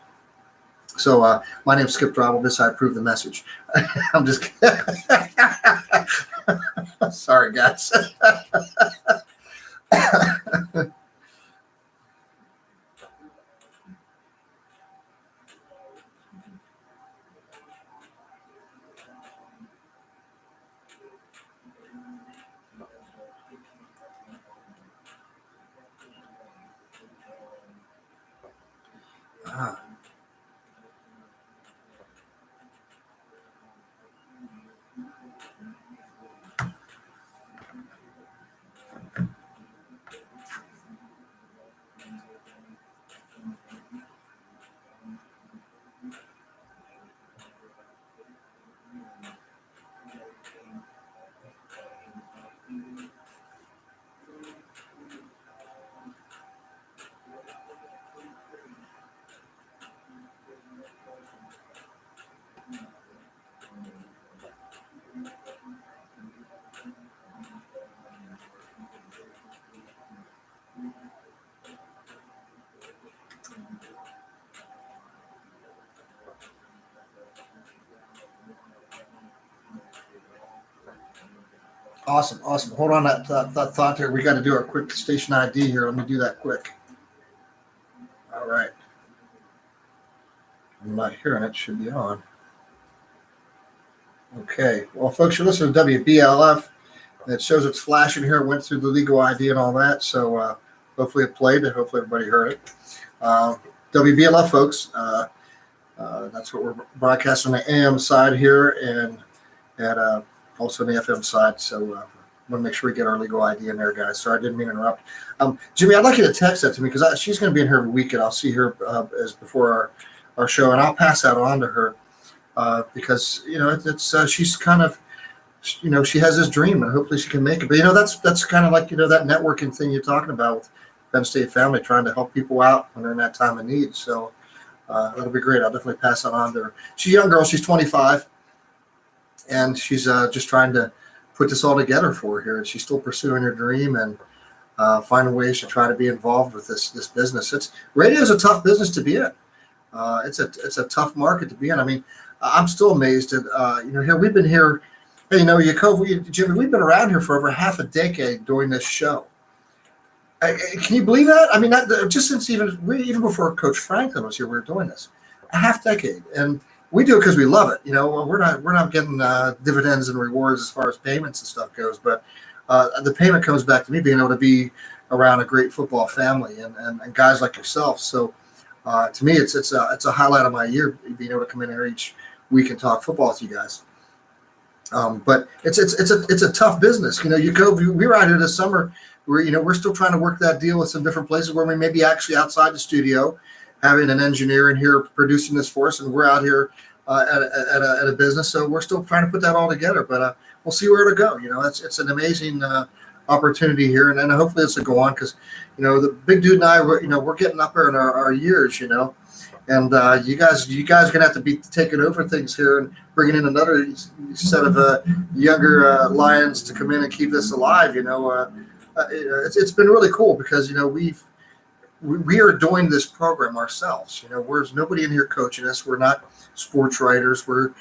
So my name's Skip Drobelbis. I approve the message. I'm just kidding. Sorry, guys. Awesome. Hold on that thought there. We got to do our quick station ID here. Let me do that quick. All right. I'm not hearing it. Should be on. Okay. Well, folks, you're listening to WBLF. It shows it's flashing here. It went through the legal ID and all that. So hopefully it played and hopefully everybody heard it. WBLF, folks. That's what we're broadcasting on the AM side here and at also on the FM side. So want to make sure we get our legal ID in there, guys. Sorry, I didn't mean to interrupt. Jimmy, I'd like you to text that to me because she's going to be in here every week, and I'll see her as before our show, and I'll pass that on to her because it's she's kind of she has this dream, and hopefully she can make it. But that's kind of like that networking thing you're talking about with Penn State Family, trying to help people out when they're in that time of need. So that'll be great. I'll definitely pass that on to her. She's a young girl. She's 25, and she's just trying to put this all together for her here. And she's still pursuing her dream and finding ways to try to be involved with this business. Radio is a tough business to be in. It's a tough market to be in. I mean, I'm still amazed at here we've been here. Hey, Yakov, Jimmy, we've been around here for over half a decade doing this show. Can you believe that? I mean, just since even before Coach Franklin was here, we were doing this a half decade, and we do it because we love it. We're not getting dividends and rewards as far as payments and stuff goes, but the payment comes back to me being able to be around a great football family and guys like yourself. So to me, it's a highlight of my year being able to come in here each week and talk football with you guys. But it's a tough business. We were out here this summer. We're still trying to work that deal with some different places where we may be actually outside the studio, having an engineer in here producing this for us, and we're out here at a business. So we're still trying to put that all together. But we'll see where it'll go. It's an amazing opportunity here, and hopefully this will go on because the big dude and I, we're getting up there in our years. And you guys are gonna have to be taking over things here and bringing in another set of younger lions to come in and keep this alive. It's been really cool because we are doing this program ourselves. There's nobody in here coaching us. We're not sports writers. We're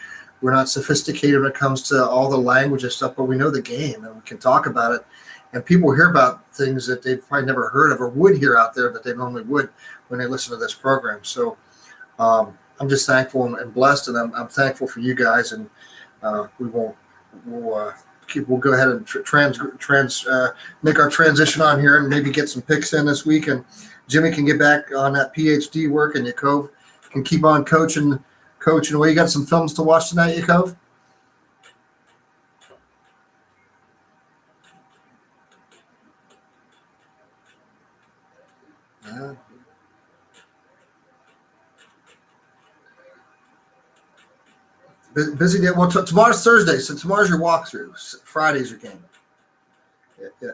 not sophisticated when it comes to all the language and stuff, but we know the game and we can talk about it. And people hear about things that they've probably never heard of or would hear out there that they normally would when they listen to this program. So I'm just thankful and blessed, and I'm thankful for you guys. And we'll go ahead and make our transition on here and maybe get some picks in this week. And Jimmy can get back on that PhD work, and Yakov can keep on coaching away. You got some films to watch tonight, Yakov? Busy day. Well, tomorrow's Thursday, so tomorrow's your walkthrough. Friday's your game. Yeah.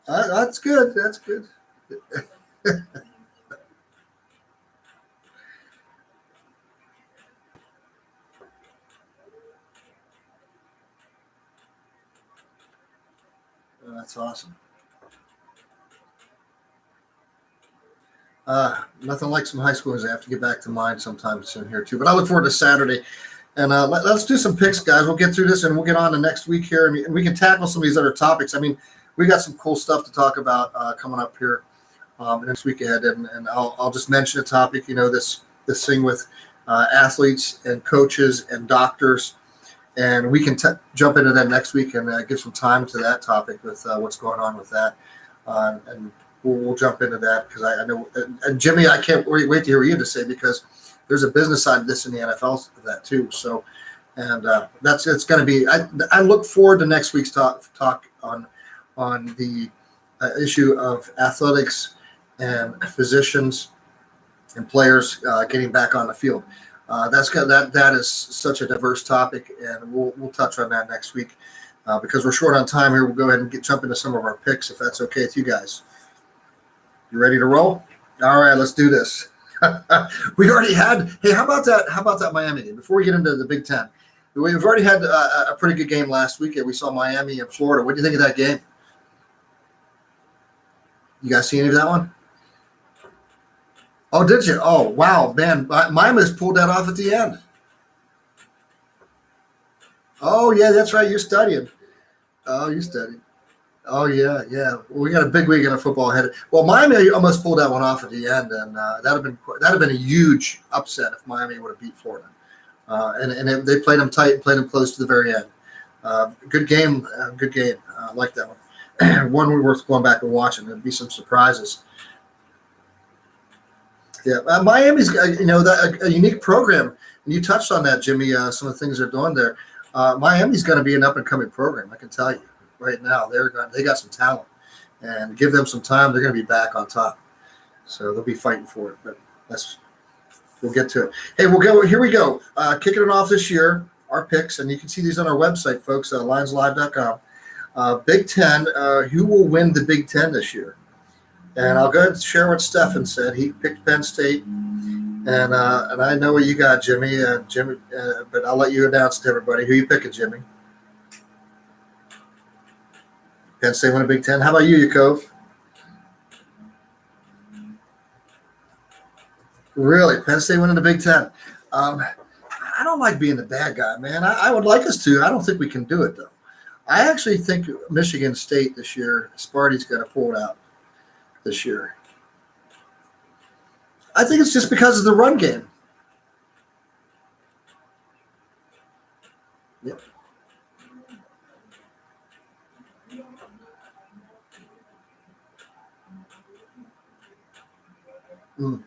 That's good. That's good. That's awesome. Nothing like some high schoolers. I have to get back to mine sometime soon here too. But I look forward to Saturday. And let's do some picks, guys. We'll get through this, and we'll get on to next week here. And we can tackle some of these other topics. I mean, we got some cool stuff to talk about coming up here next week ahead. And I'll just mention a topic, this thing with athletes and coaches and doctors. And we can jump into that next week and give some time to that topic with what's going on with that. And we'll jump into that because I know. And Jimmy, I can't wait to hear what you have to say because there's a business side of this in the NFL of that too. So, and it's going to be. I look forward to next week's talk on the issue of athletics and physicians and players getting back on the field. That is such a diverse topic, and we'll touch on that next week because we're short on time here. We'll go ahead and jump into some of our picks if that's okay with you guys. You ready to roll? All right, let's do this. We already had. Hey, how about that Miami game? Before we get into the Big Ten, we've already had a pretty good game last week. We saw Miami and Florida. What do you think of that game? You guys see any of that one? Oh, did you? Oh, wow, man. Miami's pulled that off at the end. Oh, yeah, that's right. You're studying. Oh, you studied. Oh, yeah. Well, we got a big week in of football ahead. Well, Miami almost pulled that one off at the end, and that'd have been a huge upset if Miami would have beat Florida. And they played them tight and played them close to the very end. Good game. I like that one. One worth going back and watching. There'd be some surprises. Yeah, Miami's a unique program, and you touched on that, Jimmy. Some of the things they're doing there. Miami's going to be an up and coming program. I can tell you right now. They got some talent, and give them some time, they're going to be back on top. So they'll be fighting for it. But we'll get to it. Hey, we'll go. Here we go. Kicking it off this year. Our picks, and you can see these on our website, folks. LionsLive.com. Big Ten. Who will win the Big Ten this year? And I'll go ahead and share what Stefan said. He picked Penn State, and I know what you got, Jimmy. But I'll let you announce to everybody who you picking, Jimmy. Penn State win a Big Ten. How about you, Yakov? Really, Penn State winning the Big Ten. I don't like being the bad guy, man. I would like us to. I don't think we can do it, though. I actually think Michigan State this year, Sparty's going to pull it out this year. I think it's just because of the run game. Yep. Mm.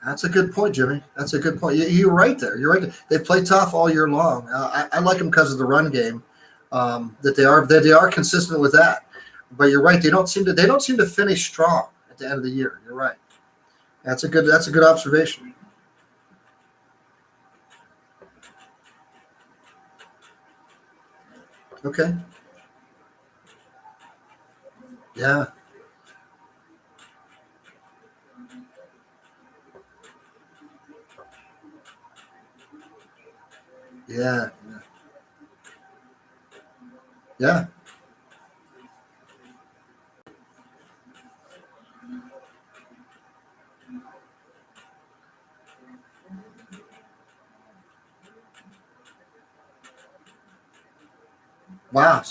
That's a good point, Jimmy. That's a good point. You're right there. You're right. They play tough all year long. I like them because of the run game. That they are consistent with that. But you're right. They don't seem to finish strong at the end of the year. You're right. That's a good observation. Okay. Yeah. Yeah. Yeah. Wow.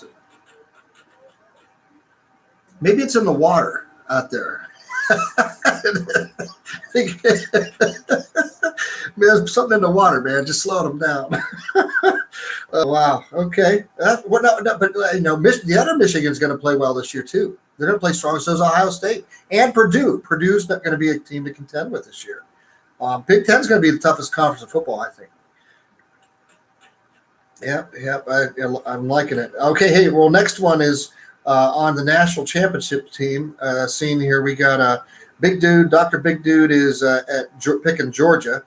Maybe it's in the water out there. There's something in the water, man. Just slow them down. Wow. Okay. But the other Michigan's going to play well this year too. They're going to play strong. So is Ohio State and Purdue. Purdue's not going to be a team to contend with this year. Big Ten's going to be the toughest conference of football, I think. Yep. I'm liking it. Okay. Hey, well, next one is on the national championship team scene here. We got Big Dude. Dr. Big Dude is picking Georgia.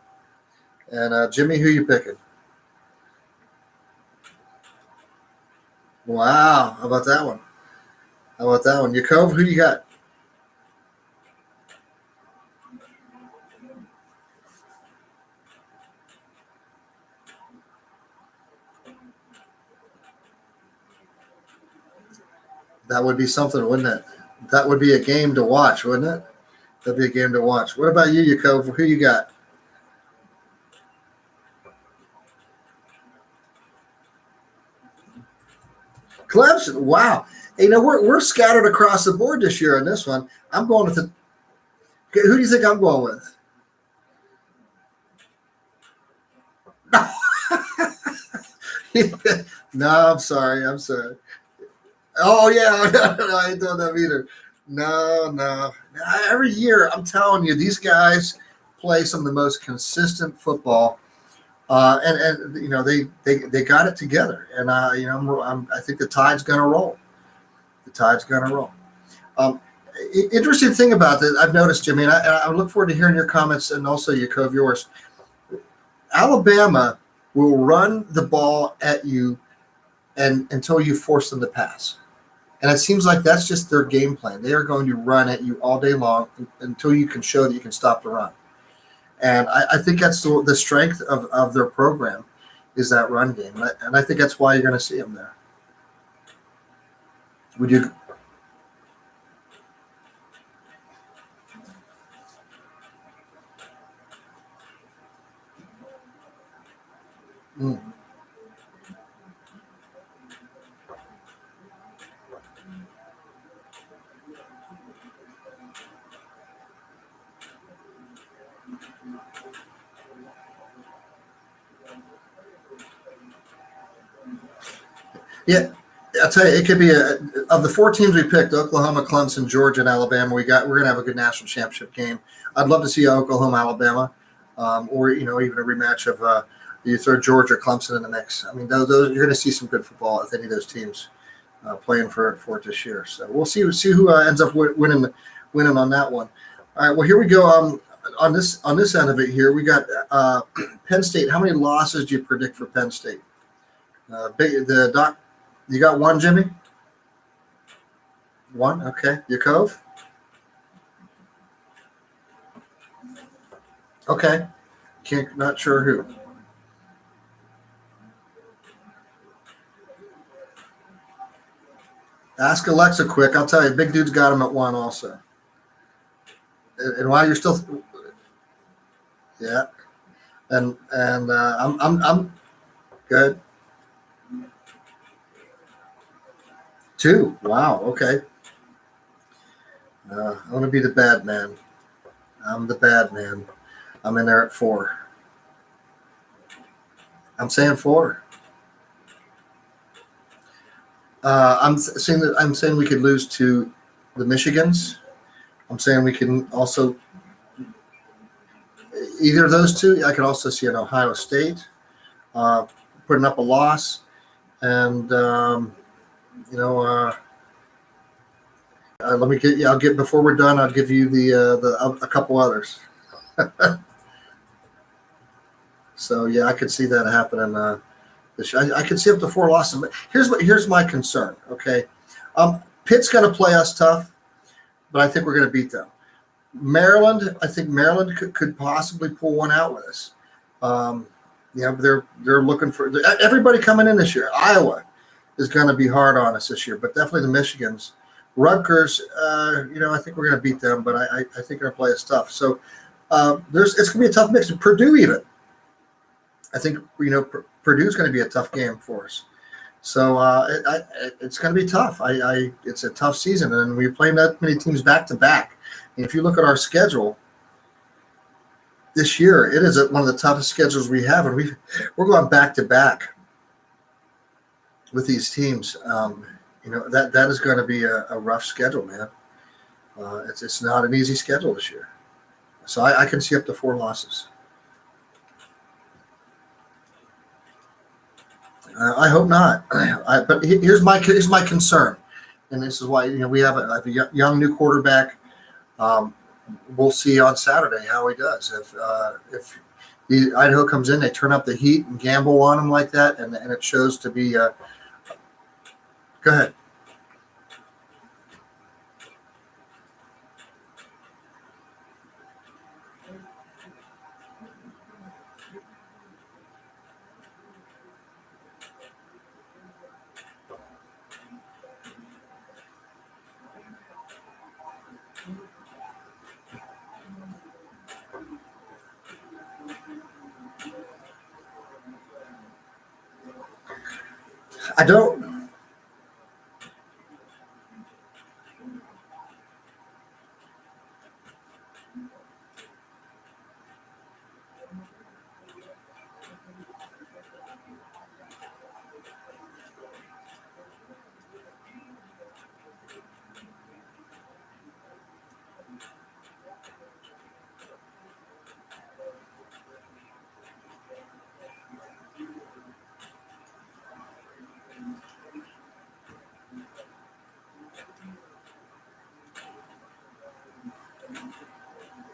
And Jimmy, who you picking? Wow. How about that one? Yakov, who you got? That would be something, wouldn't it? That would be a game to watch, wouldn't it? That'd be a game to watch. What about you, Yakov? Who you got? Clemson. Wow. Hey, we're scattered across the board this year on this one. I'm going with who do you think I'm going with? No, I'm sorry. Oh, yeah. No, I ain't doing that either. No. Every year, I'm telling you, these guys play some of the most consistent football. And they got it together. And, I think the tide's going to roll. Interesting thing about this, I've noticed, Jimmy, and I look forward to hearing your comments and also, Yakov, yours. Alabama will run the ball at you until you force them to pass. And it seems like that's just their game plan. They are going to run at you all day long until you can show that you can stop the run. And I think that's the strength of their program is that run game. And I think that's why you're going to see them there. Would you? Mm. Yeah. I'll tell you, it could be of the 4 teams we picked: Oklahoma, Clemson, Georgia, and Alabama. We're gonna have a good national championship game. I'd love to see Oklahoma, Alabama, or even a rematch of you throw Georgia, Clemson in the mix. I mean, those you're gonna see some good football if any of those teams playing for it this year. So we'll see who ends up winning on that one. All right, well here we go. On this end of it here, we got Penn State. How many losses do you predict for Penn State? You got one, Jimmy? One, okay. Yakov? Okay. Not sure who. Ask Alexa quick. I'll tell you, big dude's got him at 1 also. And while you're still, yeah, and I'm good. 2. Wow. Okay. I'm gonna be the bad man. I'm the bad man. I'm in there at 4. I'm saying 4. I'm saying we could lose to the Michigans. I'm saying we can also either of those 2. I could also see an Ohio State putting up a loss, and let me get. I'll get before we're done. I'll give you a couple others. So yeah, I could see that happening. I could see up to 4 losses. But here's my concern. Okay, Pitt's going to play us tough, but I think we're going to beat them. Maryland, I think Maryland could possibly pull one out with us. They're looking for everybody coming in this year. Iowa is going to be hard on us this year, but definitely the Michigans. Rutgers, I think we're going to beat them, but I think they're going to play us tough. So it's going to be a tough mix. Purdue even. I think Purdue's going to be a tough game for us. So it's going to be tough. It's a tough season, and we're playing that many teams back to back. And if you look at our schedule this year, it is one of the toughest schedules we have, and we're going back to back with these teams. That is going to be a rough schedule, man. It's not an easy schedule this year. So I can see up to 4 losses. I hope not. But here's my concern, and this is why we have a young new quarterback. We'll see on Saturday how he does. If Idaho comes in, they turn up the heat and gamble on him like that, and it shows to be. Go ahead. I don't.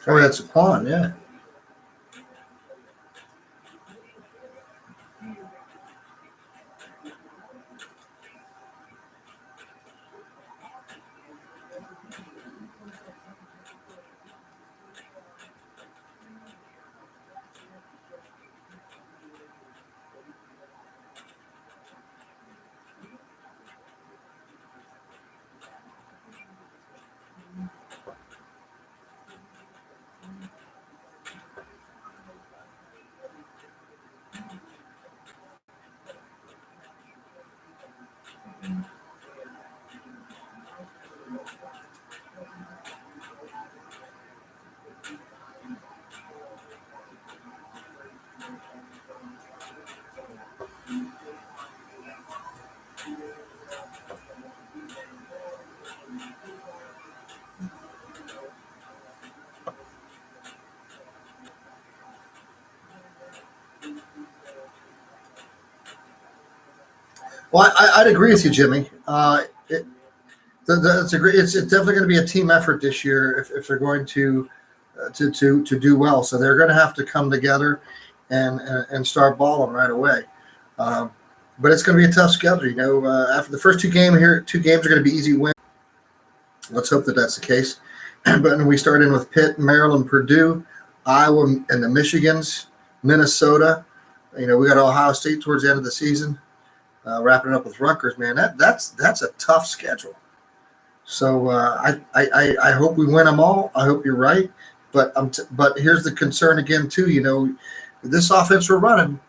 Oh, that's a pawn, yeah. Well, I'd agree with you, Jimmy. It's definitely going to be a team effort this year if they're going to do well. So they're going to have to come together and start balling right away. But it's going to be a tough schedule. You know, after the first two games are going to be easy wins. Let's hope that that's the case. But then we start in with Pitt, Maryland, Purdue, Iowa, and the Michigans, Minnesota. You know, we got Ohio State towards the end of the season. Wrapping it up with Rutgers, man. That's a tough schedule. So I hope we win them all. I hope you're right. But but here's the concern again too. You know, this offense we're running,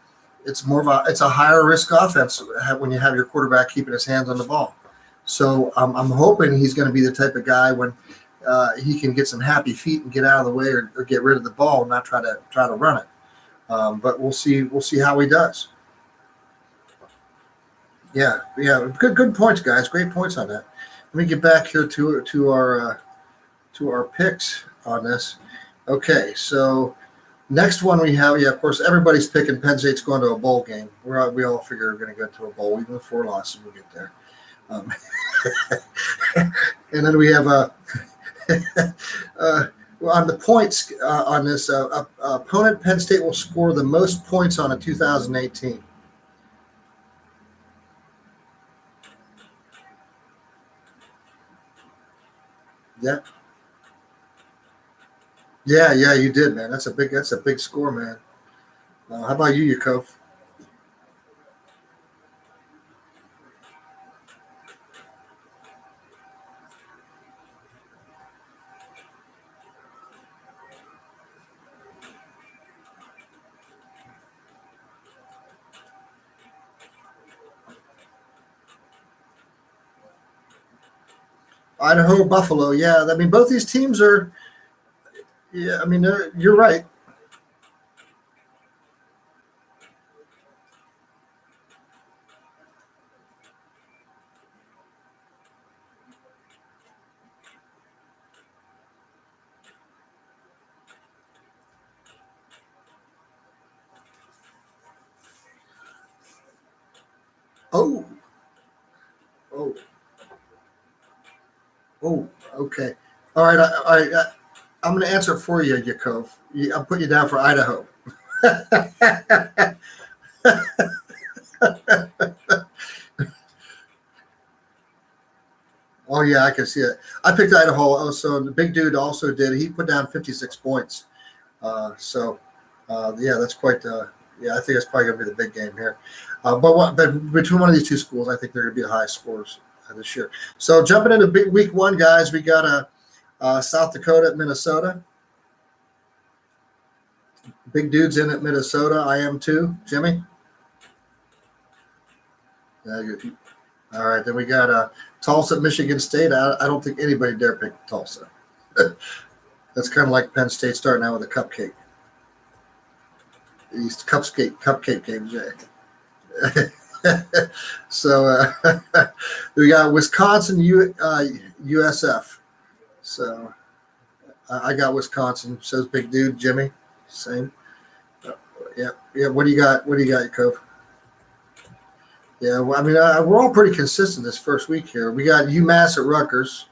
it's a higher risk offense when you have your quarterback keeping his hands on the ball. So I'm hoping he's going to be the type of guy when he can get some happy feet and get out of the way or get rid of the ball and not try to run it. But we'll see how he does. Yeah. Good points, guys. Great points on that. Let me get back here to our picks on this. Okay, so next one we have, of course, everybody's picking Penn State's going to a bowl game. We all figure we're going to go to a bowl, even with 4 losses, we'll get there. And then we have on the points on this opponent, Penn State will score the most points on in 2018. Yeah, you did, man. That's a big score, man. How about you, Yakov? Idaho, Buffalo. Yeah, I mean, both these teams are. Yeah, I mean, you're right. Oh, okay. All right. I'm going to answer it for you, Yakov. I'll put you down for Idaho. Oh, yeah, I can see it. I picked Idaho also. The big dude also did. He put down 56 points. Yeah, that's quite I think it's probably going to be the big game here. But between one of these two schools, I think they're going to be the highest scores this year. So jumping into week 1, guys, we got South Dakota at Minnesota. Big dudes in at Minnesota. I am too. Jimmy? All right. Then we got Tulsa at Michigan State. I don't think anybody dare pick Tulsa. That's kind of like Penn State starting out with a cupcake. These cupcake games, yeah. So we got Wisconsin USF. So I got Wisconsin. Says big dude Jimmy. Same. Yeah. What do you got? Cove? Yeah. Well, I mean, we're all pretty consistent this first week here. We got UMass at Rutgers.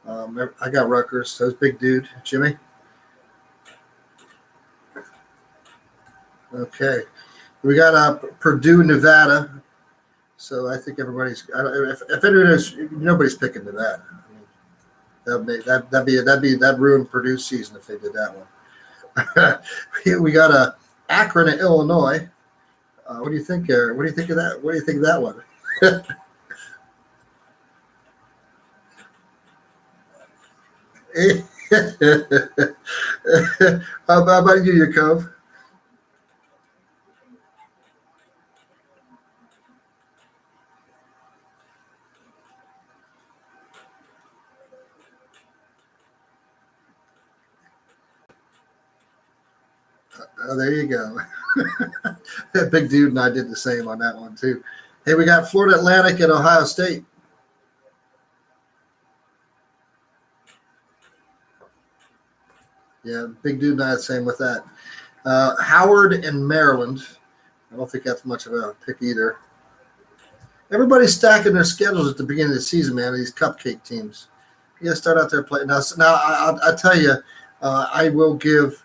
I got Rutgers. So it's big dude Jimmy. Okay. We got Purdue, Nevada. So I think everybody's. If nobody's picking Nevada. I mean, that'd ruin Purdue's season if they did that one. We got Akron at Illinois. What do you think, Eric? What do you think of that? What do you think of that one? How about you, Yakov? Oh, there you go. That big dude and I did the same on that one too. Hey, we got Florida Atlantic at Ohio State. Yeah, big dude and I the same with that. Howard and Maryland. I don't think that's much of a pick either. everybody's stacking their schedules at the beginning of the season, man. These cupcake teams. You got to start out there playing. Now I tell you, I will give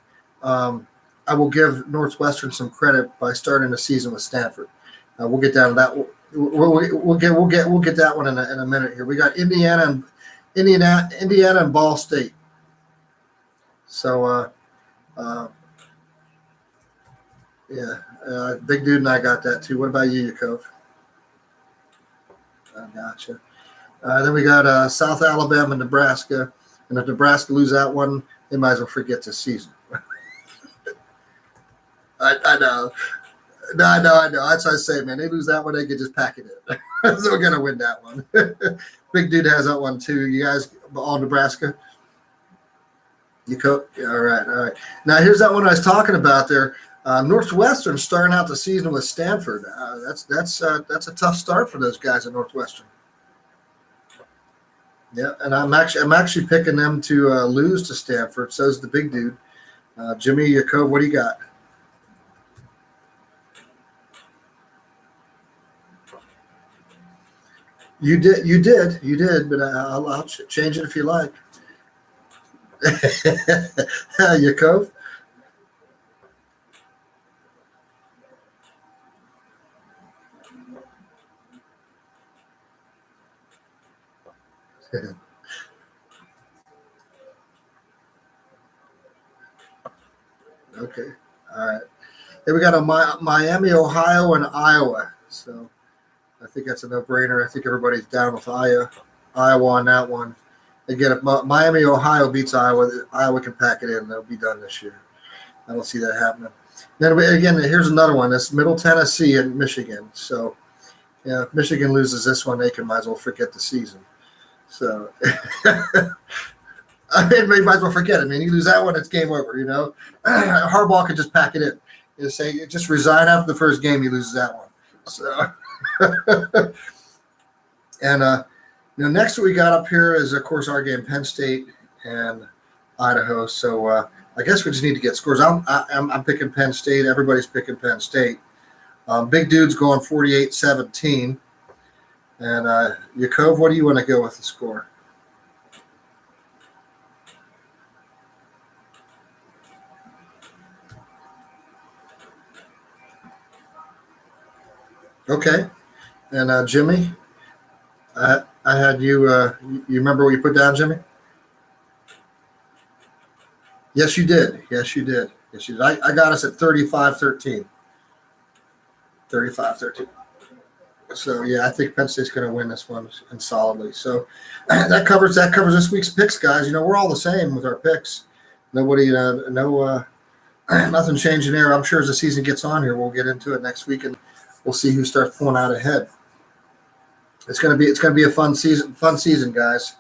Northwestern some credit by starting the season with Stanford. We'll get down to that. We'll get that one in a minute here. We got Indiana and Ball State. So Big Dude and I got that too. What about you, Yakov? I gotcha. Then we got South Alabama and Nebraska. And if Nebraska lose that one, they might as well forget this season. I know. No, I know. That's what I say, man. They lose that one, they could just pack it in. So we're going to win that one. Big Dude has that one too. You guys all Nebraska? All right. Now, here's that one I was talking about there. Northwestern starting out the season with Stanford. That's a tough start for those guys at Northwestern. Yeah, and I'm actually picking them to lose to Stanford. So's the Big Dude. Jimmy, Yakov, what do you got? You did, but I'll change it if you like. Yakov? Okay. All right. Then we got a Miami, Ohio, and Iowa. So I think that's a no-brainer. I think everybody's down with Iowa on that one. Again, if Miami, Ohio beats Iowa, Iowa can pack it in. They'll be done this year. I don't see that happening. Then again, here's another one. That's Middle Tennessee and Michigan. So yeah, if Michigan loses this one, they might as well forget the season. So I mean, they might as well forget it. I mean, you lose that one, it's game over. You know, Harbaugh could just pack it in. You say just resign after the first game. He loses that one. So, and next we got up here is of course our game, Penn State and Idaho. So I guess we just need to get scores. I'm picking Penn State. Everybody's picking Penn State. Big Dude's going 48-17. And Yakov, what do you want to go with the score? Okay. And Jimmy, I had you. You remember what you put down, Jimmy? Yes, you did. Yes, you did. I got us at 35-13. 35-13. So yeah, I think Penn State's going to win this one and solidly. So that covers this week's picks, guys. You know, we're all the same with our picks. Nobody, nothing changing there. I'm sure as the season gets on here, we'll get into it next week and we'll see who starts pulling out ahead. It's gonna be a fun season, guys.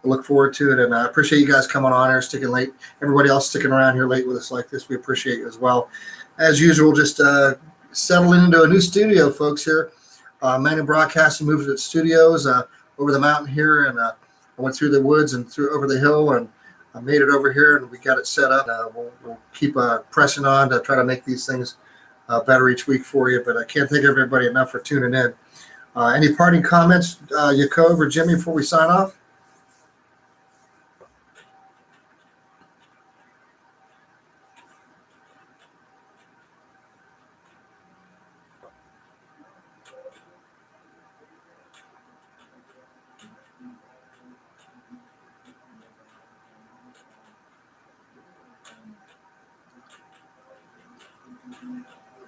I look forward to it, and I appreciate you guys coming on here, sticking late. Everybody else sticking around here late with us like this, we appreciate you as well. As usual, just settling into a new studio, folks. Here, Manning Broadcasting moved to the studios over the mountain here, and I went through the woods and through over the hill, and I made it over here, and we got it set up. We'll keep pressing on to try to make these things better each week for you. But I can't thank everybody enough for tuning in. Any parting comments, Yakov or Jimmy, before we sign off?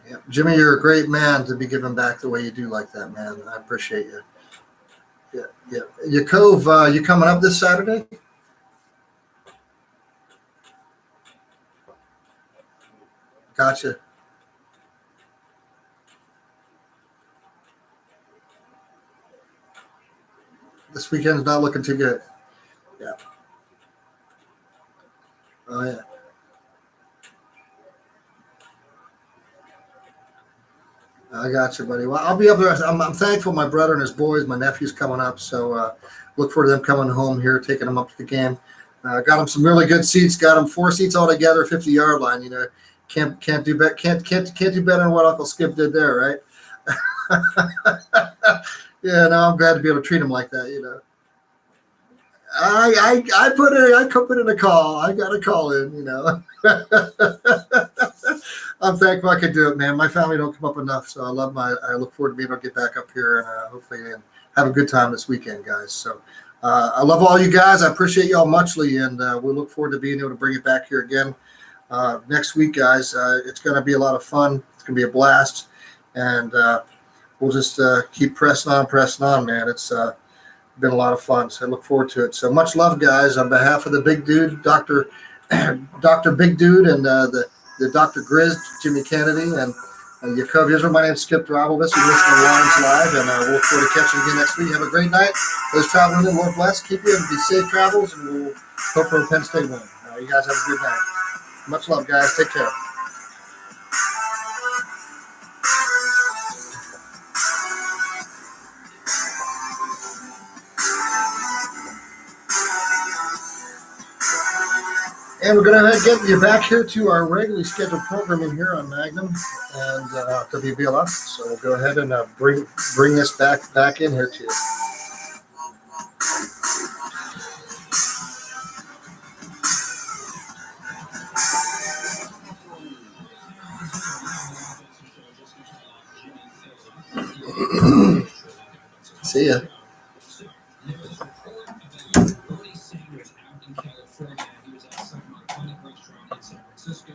Yeah. Jimmy, you're a great man to be giving back the way you do like that, man. I appreciate you. Yeah. Yakov, you coming up this Saturday? Gotcha. This weekend's not looking too good. Yeah. Oh, yeah. I got you, buddy. Well, I'll be up there. I'm thankful my brother and his boys, my nephew's coming up, so look forward to them coming home here, taking them up to the game. Got them some really good seats. Got them 4 seats altogether, 50-yard line. You know, can't do better. Can't do better than what Uncle Skip did there, right? Yeah, no, I'm glad to be able to treat him like that. I put in a call. I got a call in. I'm thankful I could do it, man. My family don't come up enough, so I look forward to being able to get back up here and hopefully and have a good time this weekend, guys. So I love all you guys. I appreciate y'all muchly, and we'll look forward to being able to bring it back here again next week, guys. It's going to be a lot of fun. It's going to be a blast, and we'll just keep pressing on, man. It's been a lot of fun, so I look forward to it. So much love, guys, on behalf of the big dude, Dr. Big Dude, and the Dr. Grizz, Jimmy Kennedy, and Yakov Israel. My name's Skip Drabelvis. You're listening to Lions Live, and we'll look forward to catching you again next week. Have a great night. Those traveling in, Lord bless, keep you, and be safe travels, and we'll hope for a Penn State win. You guys have a good night. Much love, guys. Take care. And we're going to get you back here to our regularly scheduled programming here on Magnum and WBLF. So we'll go ahead and bring this back in here to you. See ya. Bernie Sanders out in California. He was at some iconic restaurant in San Francisco,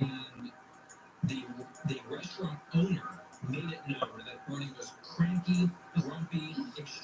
and the restaurant owner made it known